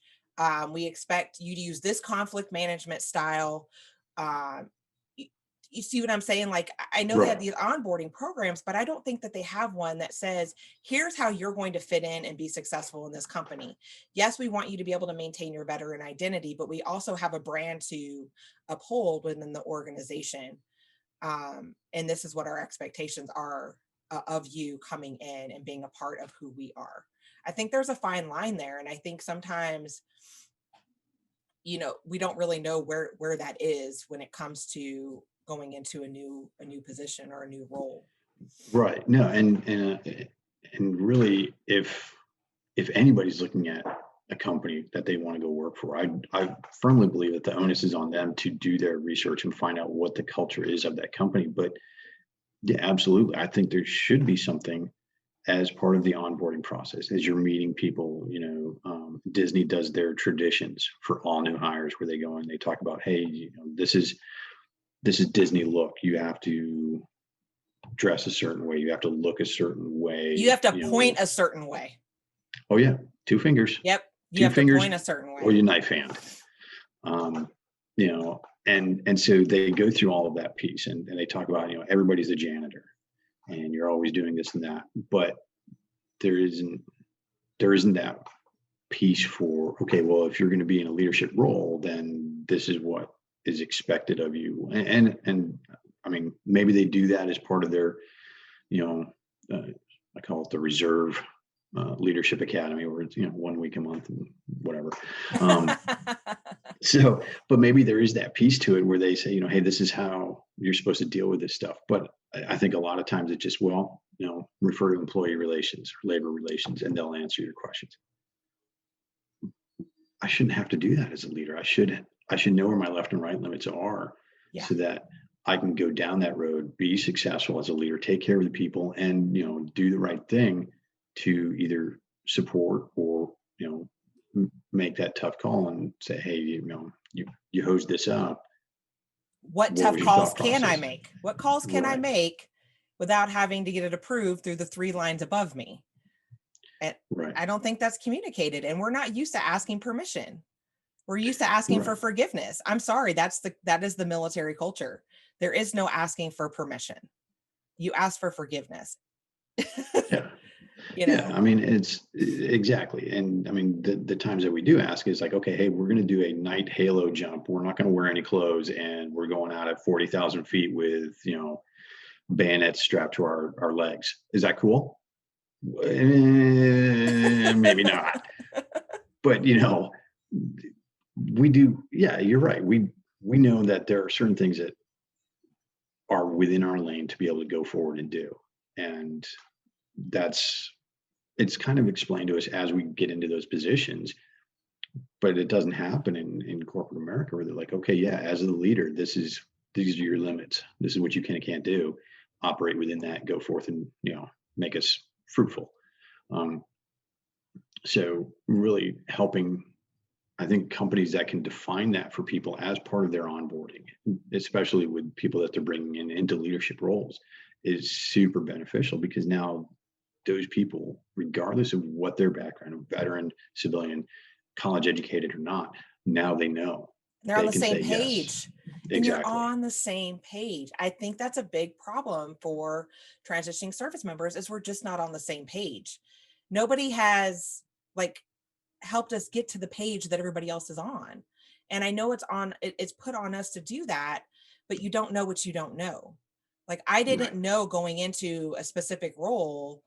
We expect you to use this conflict management style. You see what I'm saying? Like, I know they have these onboarding programs, but I don't think that they have one that says, here's how you're going to fit in and be successful in this company. Yes, we want you to be able to maintain your veteran identity, but we also have a brand to uphold within the organization. And this is what our expectations are of you coming in and being a part of who we are. I think there's a fine line there. And I think sometimes, we don't really know where that is when it comes to going into a new position or a new role. Right. No. And really, if anybody's looking at a company that they want to go work for, I firmly believe that the onus is on them to do their research and find out what the culture is of that company. But yeah, absolutely. I think there should be something as part of the onboarding process as you're meeting people. Disney does their traditions for all new hires where they go and they talk about, hey, this is Disney look. You have to dress a certain way. You have to look a certain way. You have to point a certain way. Oh yeah. 2 fingers. Yep. You have to point a certain way. Or your knife hand. And so they go through all of that piece and they talk about, everybody's a janitor and you're always doing this and that, but there isn't that piece for, okay, well, if you're going to be in a leadership role, then this is what is expected of you. And I mean, maybe they do that as part of their, I call it the reserve leadership academy, where it's 1 week a month and whatever. So, but maybe there is that piece to it where they say, hey, this is how you're supposed to deal with this stuff. But I think a lot of times it's just, refer to employee relations, labor relations, and they'll answer your questions. I shouldn't have to do that as a leader. I should know where my left and right limits are, so that I can go down that road, be successful as a leader, take care of the people, and do the right thing to either support or make that tough call and say, hey, you hosed this up. What tough calls can I make? What calls can I make without having to get it approved through the 3 lines above me? And Right. I don't think that's communicated. And we're not used to asking permission. We're used to asking for Right. forgiveness. I'm sorry, that is the military culture. There is no asking for permission. You ask for forgiveness. Yeah. You Yeah. know, I mean, it's exactly. And I mean, the times that we do ask is like, okay, hey, we're going to do a night halo jump. We're not going to wear any clothes and we're going out at 40,000 feet with, bayonets strapped to our legs. Is that cool? Maybe not. But, we do. Yeah, you're right. We know that there are certain things that are within our lane to be able to go forward and do. And it's kind of explained to us as we get into those positions, but it doesn't happen in corporate America where they're like, okay, yeah, as the leader, these are your limits. This is what you can and can't do. Operate within that, go forth and, make us fruitful. So really helping, I think, companies that can define that for people as part of their onboarding, especially with people that they're bringing into leadership roles, is super beneficial because now those people, regardless of what their background, veteran, civilian, college educated or not, now they know they're on they the can same say yes. page. And you're Exactly. on the same page. I think that's a big problem for transitioning service members is we're just not on the same page. Nobody has like helped us get to the page that everybody else is on. And I know it's put on us to do that, but you don't know what you don't know. Like I Right. didn't know going into a specific role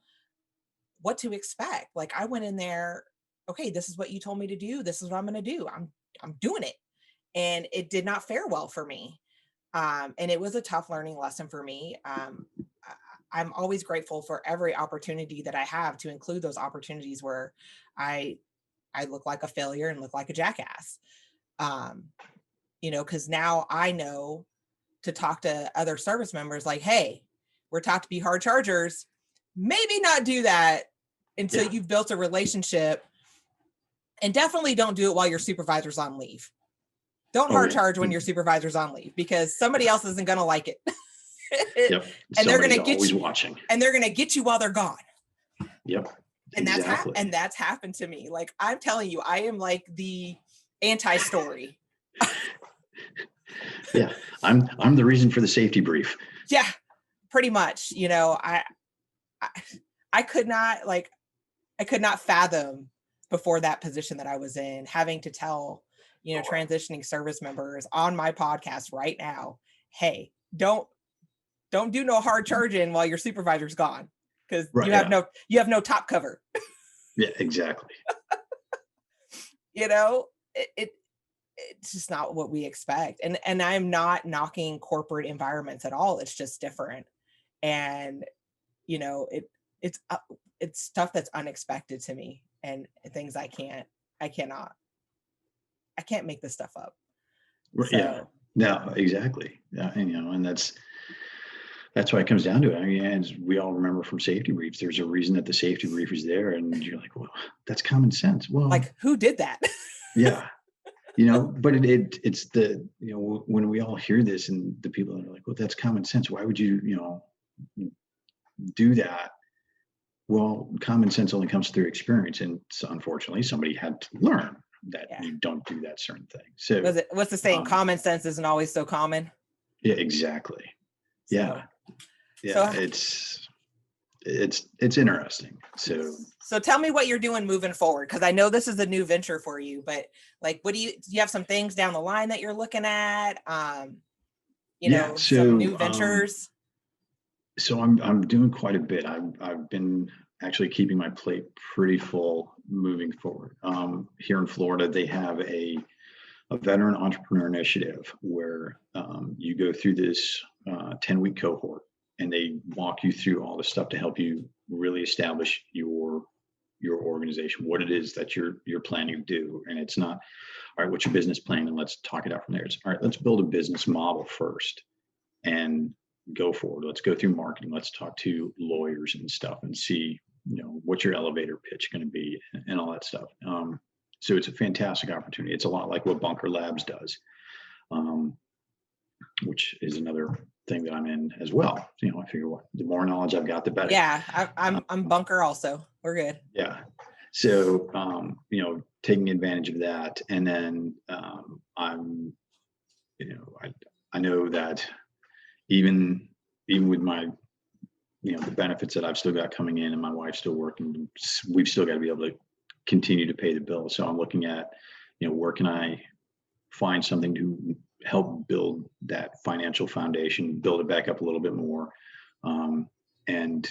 what to expect. Like I went in there, okay, this is what you told me to do. This is what I'm going to do. I'm doing it. And it did not fare well for me. And it was a tough learning lesson for me. I'm always grateful for every opportunity that I have to include those opportunities where I I look like a failure and look like a jackass. Um, because now I know to talk to other service members like, hey, we're taught to be hard chargers. Maybe not do that until Yeah. you've built a relationship. And definitely don't do it while your supervisor's on leave. Don't Oh hard yeah. charge when your supervisor's on leave because somebody else isn't going to like it. Yep. And they're going Somebody's to get always you watching. and they're going to get you while they're gone. Yep. And Exactly. that's happened to me. Like I'm telling you, I am like the anti-story. Yeah. I'm the reason for the safety brief. Yeah, pretty much. I could not fathom before that position that I was in having to tell, transitioning service members on my podcast right now, hey, don't do no hard charging while your supervisor's gone because Right. Yeah. you have no top cover. Yeah, exactly. It's just not what we expect. And I'm not knocking corporate environments at all. It's just different. And, it's stuff that's unexpected to me and things I can't make this stuff up. Right. Yeah. So, No, exactly. Yeah, and that's why it comes down to it. I mean, as we all remember from safety briefs, there's a reason that the safety brief is there, and you're like, well, that's common sense. Well, like, who did that? yeah, but it's the when we all hear this, and the people that are like, well, that's common sense. Why would you do that? Well, common sense only comes through experience, and so unfortunately, somebody had to learn that Yeah. you don't do that certain thing. So, What's the saying? Common sense isn't always so common. yeah, exactly. Yeah, So it's interesting. So tell me what you're doing moving forward, because I know this is a new venture for you, but like, do you have some things down the line that you're looking at? Some new ventures. So I'm doing quite a bit. I've been actually keeping my plate pretty full moving forward. Here in Florida, they have a veteran entrepreneur initiative where you go through this 10-week cohort, and they walk you through all the stuff to help you really establish your organization, what it is that you're planning to do. And it's not, all right, what's your business plan, and let's talk it out from there. It's all right, let's build a business model first and go forward. Let's go through marketing. Let's talk to lawyers and stuff and see, what's your elevator pitch going to be and all that stuff. So it's a fantastic opportunity. It's a lot like what Bunker Labs does, which is another thing that I'm in as well. You know, I figure the more knowledge I've got, the better. Yeah, I'm bunker also. We're good. Yeah. So, you know, taking advantage of that. And then I'm, you know, I know that even with my, you know, the benefits that I've still got coming in and my wife's still working, we've still got to be able to continue to pay the bill. So I'm looking at, you know, where can I find something to help build that financial foundation, build it back up a little bit more, and,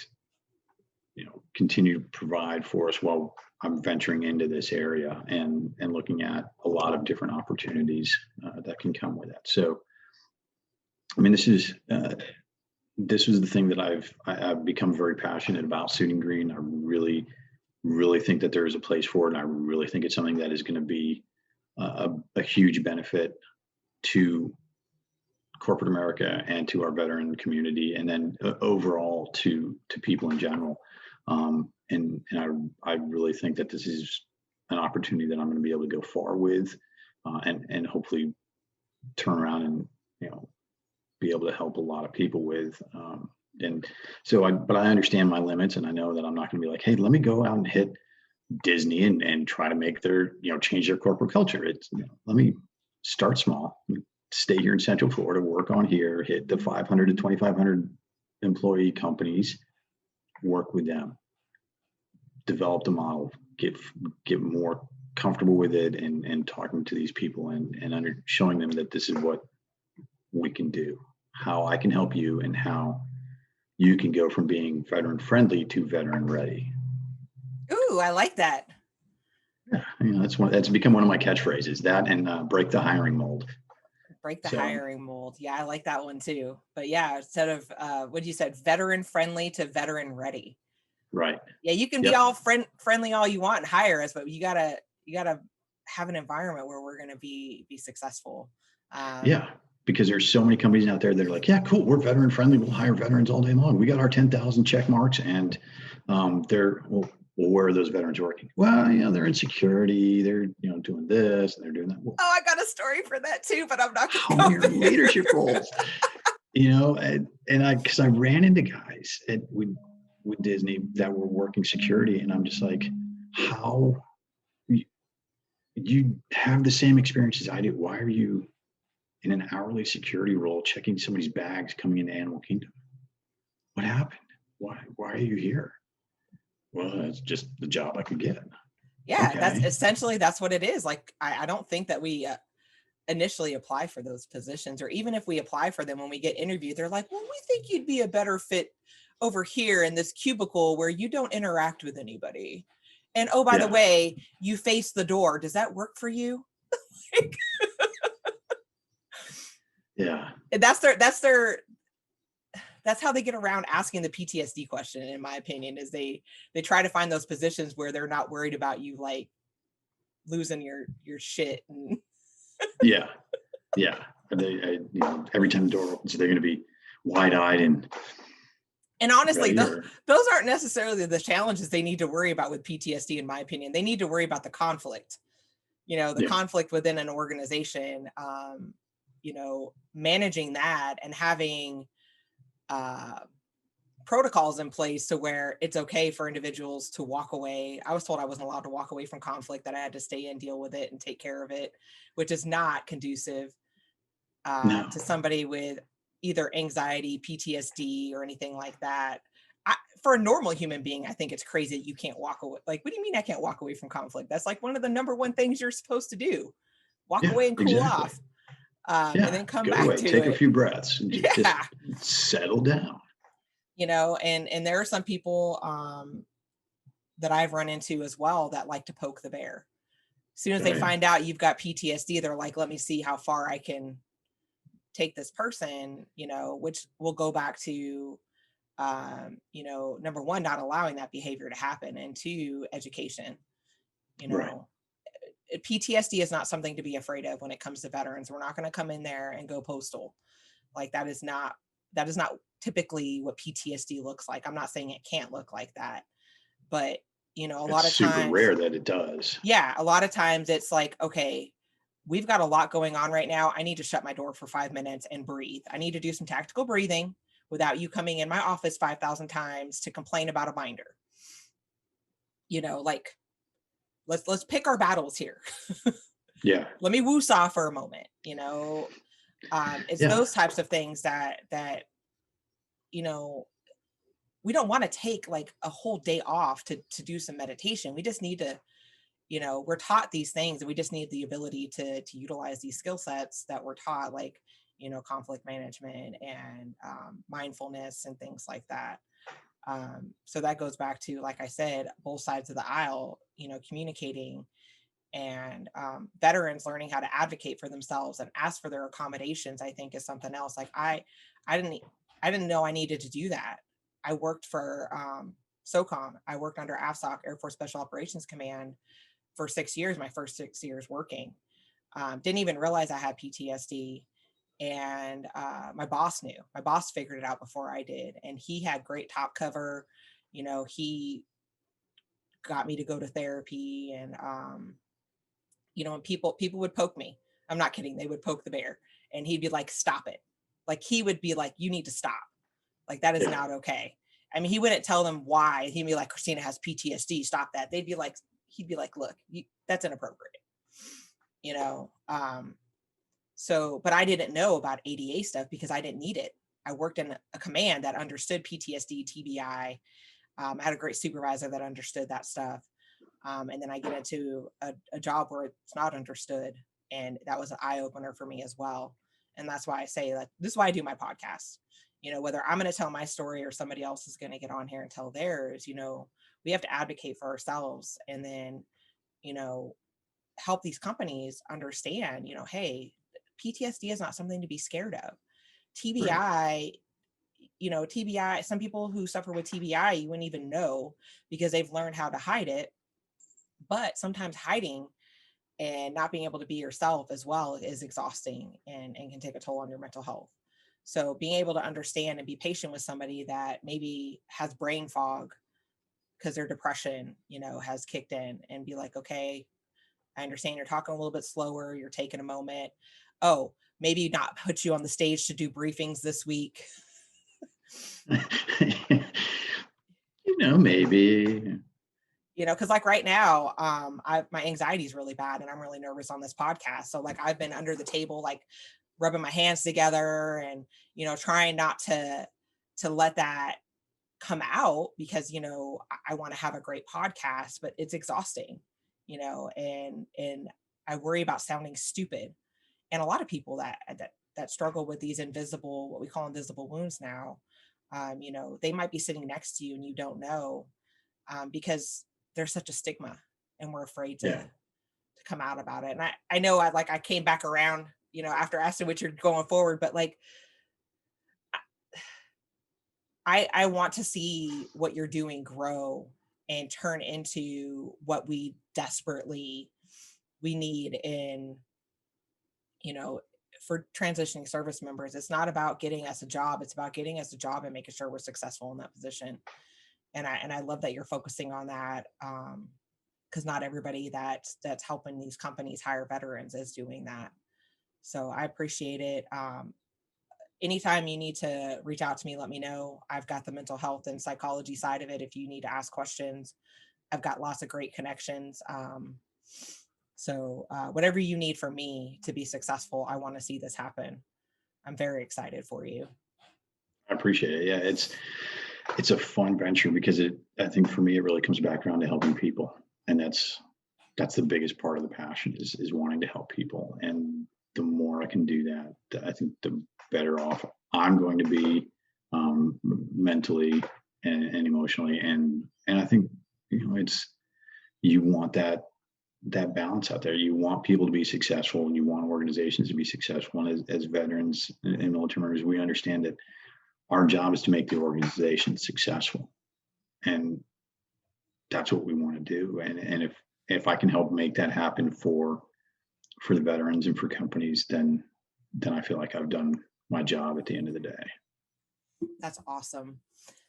you know, continue to provide for us while I'm venturing into this area and looking at a lot of different opportunities that can come with that. So, I mean, this was the thing that I've become very passionate about, Suiting Green. I really think that there is a place for it, and I really think it's something that is going to be a huge benefit to corporate America and to our veteran community, and then overall to people in general. And I really think that this is an opportunity that I'm going to be able to go far with, and hopefully turn around and, you know, be able to help a lot of people with. And so but I understand my limits, and I know that I'm not going to be like, hey, let me go out and hit Disney and try to make their, you know, change their corporate culture. It's, you know, let me start small, stay here in Central Florida, work on here, hit the 500 to 2,500 employee companies, work with them, develop the model, get more comfortable with it, and talking to these people and showing them that this is what we can do, how I can help you, and how you can go from being veteran friendly to veteran ready. Ooh, I like that. Yeah, you know, that's become one of my catchphrases. That and break the hiring mold. Break the hiring mold. Yeah, I like that one too. But yeah, instead of what you said, veteran friendly to veteran ready. Right. Yeah, you can be all friendly all you want and hire us, but you gotta have an environment where we're gonna be successful. Yeah, because there's so many companies out there that are like, yeah, cool, we're veteran friendly, we'll hire veterans all day long. We got our 10,000 check marks, and well, where are those veterans working? Well, you know, they're in security, they're, you know, doing this and they're doing that. Well, I got a story for that too, but I'm not going to go leadership roles. You know, because I ran into guys with Disney that were working security, and I'm just like, how you have the same experience as I do? Why are you in an hourly security role checking somebody's bags coming into Animal Kingdom? What happened? Why are you here? Well, it's just the job I could get. Yeah, okay. That's essentially what it is. Like, I don't think that we initially apply for those positions, or even if we apply for them, when we get interviewed, they're like, well, we think you'd be a better fit over here in this cubicle where you don't interact with anybody. And oh, by the way, you face the door. Does that work for you? Yeah. And that's how they get around asking the PTSD question, in my opinion, is they try to find those positions where they're not worried about you like losing your shit. And yeah. You know, every time the door opens, they're going to be wide-eyed and honestly, those aren't necessarily the challenges they need to worry about with PTSD, in my opinion. They need to worry about the conflict, you know, the conflict within an organization, you know, managing that and having protocols in place to where it's okay for individuals to walk away. I was told I wasn't allowed to walk away from conflict, that I had to stay and deal with it and take care of it, which is not conducive to somebody with either anxiety, PTSD, or anything like that. For a normal human being, I think it's crazy that you can't walk away. Like, what do you mean I can't walk away from conflict? That's like one of the number one things you're supposed to do. Walk away and cool off. And then come back to take a few breaths and just settle down. You know, and there are some people that I've run into as well that like to poke the bear. As soon as they find out you've got PTSD, they're like, let me see how far I can take this person, you know, which will go back to, you know, number one, not allowing that behavior to happen, and two, education. You know, PTSD is not something to be afraid of when it comes to veterans. We're not going to come in there and go postal. Like, that is not typically what PTSD looks like. I'm not saying it can't look like that, but, you know, a lot of times, super rare that it does. Yeah. A lot of times it's like, okay, we've got a lot going on right now. I need to shut my door for 5 minutes and breathe. I need to do some tactical breathing without you coming in my office 5,000 times to complain about a binder. Like, let's pick our battles here. Yeah. Let me woo-saw for a moment. It's Yeah. those types of things that we don't want to take like a whole day off to do some meditation. We just need to, we're taught these things, and we just need the ability to utilize these skill sets that we're taught, like, conflict management and mindfulness and things like that. So that goes back to, like I said, both sides of the aisle, communicating, and veterans learning how to advocate for themselves and ask for their accommodations, I think, is something else. Like I didn't know I needed to do that. I worked for SOCOM. I worked under AFSOC, Air Force Special Operations Command, for 6 years, my first 6 years working. Didn't even realize I had PTSD. And my boss knew. My boss figured it out before I did. And he had great top cover. He got me to go to therapy, and and people would poke me. I'm not kidding. They would poke the bear, and he'd be like, stop it. Like, he would be like, you need to stop. Like, that is not okay. I mean, he wouldn't tell them why. He'd be like, Christina has PTSD. Stop that. He'd be like, look, that's inappropriate. So, but I didn't know about ADA stuff because I didn't need it. I worked in a command that understood PTSD, TBI. I had a great supervisor that understood that stuff. And then I get into a job where it's not understood. And that was an eye opener for me as well. And that's why I say that this is why I do my podcast. Whether I'm going to tell my story or somebody else is going to get on here and tell theirs, we have to advocate for ourselves, and then, help these companies understand, hey, PTSD is not something to be scared of. TBI, right. TBI, some people who suffer with TBI, you wouldn't even know because they've learned how to hide it. But sometimes hiding and not being able to be yourself as well is exhausting and can take a toll on your mental health. So being able to understand and be patient with somebody that maybe has brain fog because their depression, has kicked in, and be like, okay, I understand you're talking a little bit slower. You're taking a moment. Oh, maybe not put you on the stage to do briefings this week. Maybe. Because like right now, my anxiety is really bad, and I'm really nervous on this podcast. So like I've been under the table, like rubbing my hands together, and trying not to let that come out because I want to have a great podcast, but it's exhausting, and I worry about sounding stupid. And a lot of people that struggle with these invisible, what we call invisible wounds now, they might be sitting next to you and you don't know, because there's such a stigma, and we're afraid to come out about it. And I know I came back around, after asking what you're going forward, but like, I want to see what you're doing grow and turn into what we desperately need in, for transitioning service members. It's not about getting us a job. It's about getting us a job and making sure we're successful in that position. And I love that you're focusing on that, because not everybody that's helping these companies hire veterans is doing that. So I appreciate it. Anytime you need to reach out to me, let me know. I've got the mental health and psychology side of it. If you need to ask questions, I've got lots of great connections. So whatever you need from me to be successful, I want to see this happen. I'm very excited for you. I appreciate it. Yeah, it's a fun venture because I think for me, it really comes back around to helping people. And that's the biggest part of the passion is wanting to help people. And the more I can do that, I think the better off I'm going to be, mentally and emotionally. And I think, you want that balance out there. You want people to be successful, and you want organizations to be successful. And as veterans and military members, we understand that our job is to make the organization successful. And that's what we want to do. And if I can help make that happen for the veterans and for companies, then I feel like I've done my job at the end of the day. That's awesome.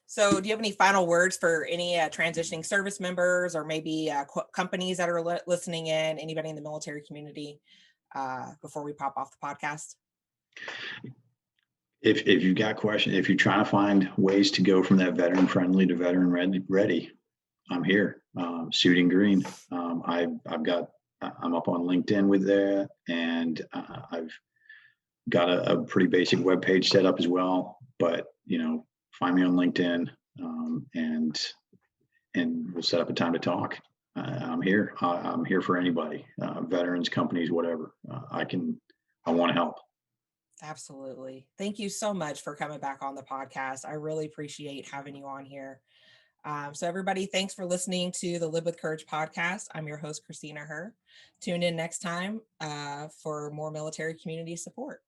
So do you have any final words for any transitioning service members, or maybe companies that are listening in, anybody in the military community? before we pop off the podcast? If you've got questions, if you're trying to find ways to go from that veteran friendly to veteran ready, I'm here. Suiting Green. I'm up on LinkedIn with that, and I've got a pretty basic web page set up as well. But find me on LinkedIn, and we'll set up a time to talk. I'm here. I'm here for anybody, veterans, companies, whatever. I want to help. Absolutely. Thank you so much for coming back on the podcast. I really appreciate having you on here. So everybody, thanks for listening to the Live with Courage podcast. I'm your host, Christina Herr. Tune in next time for more military community support.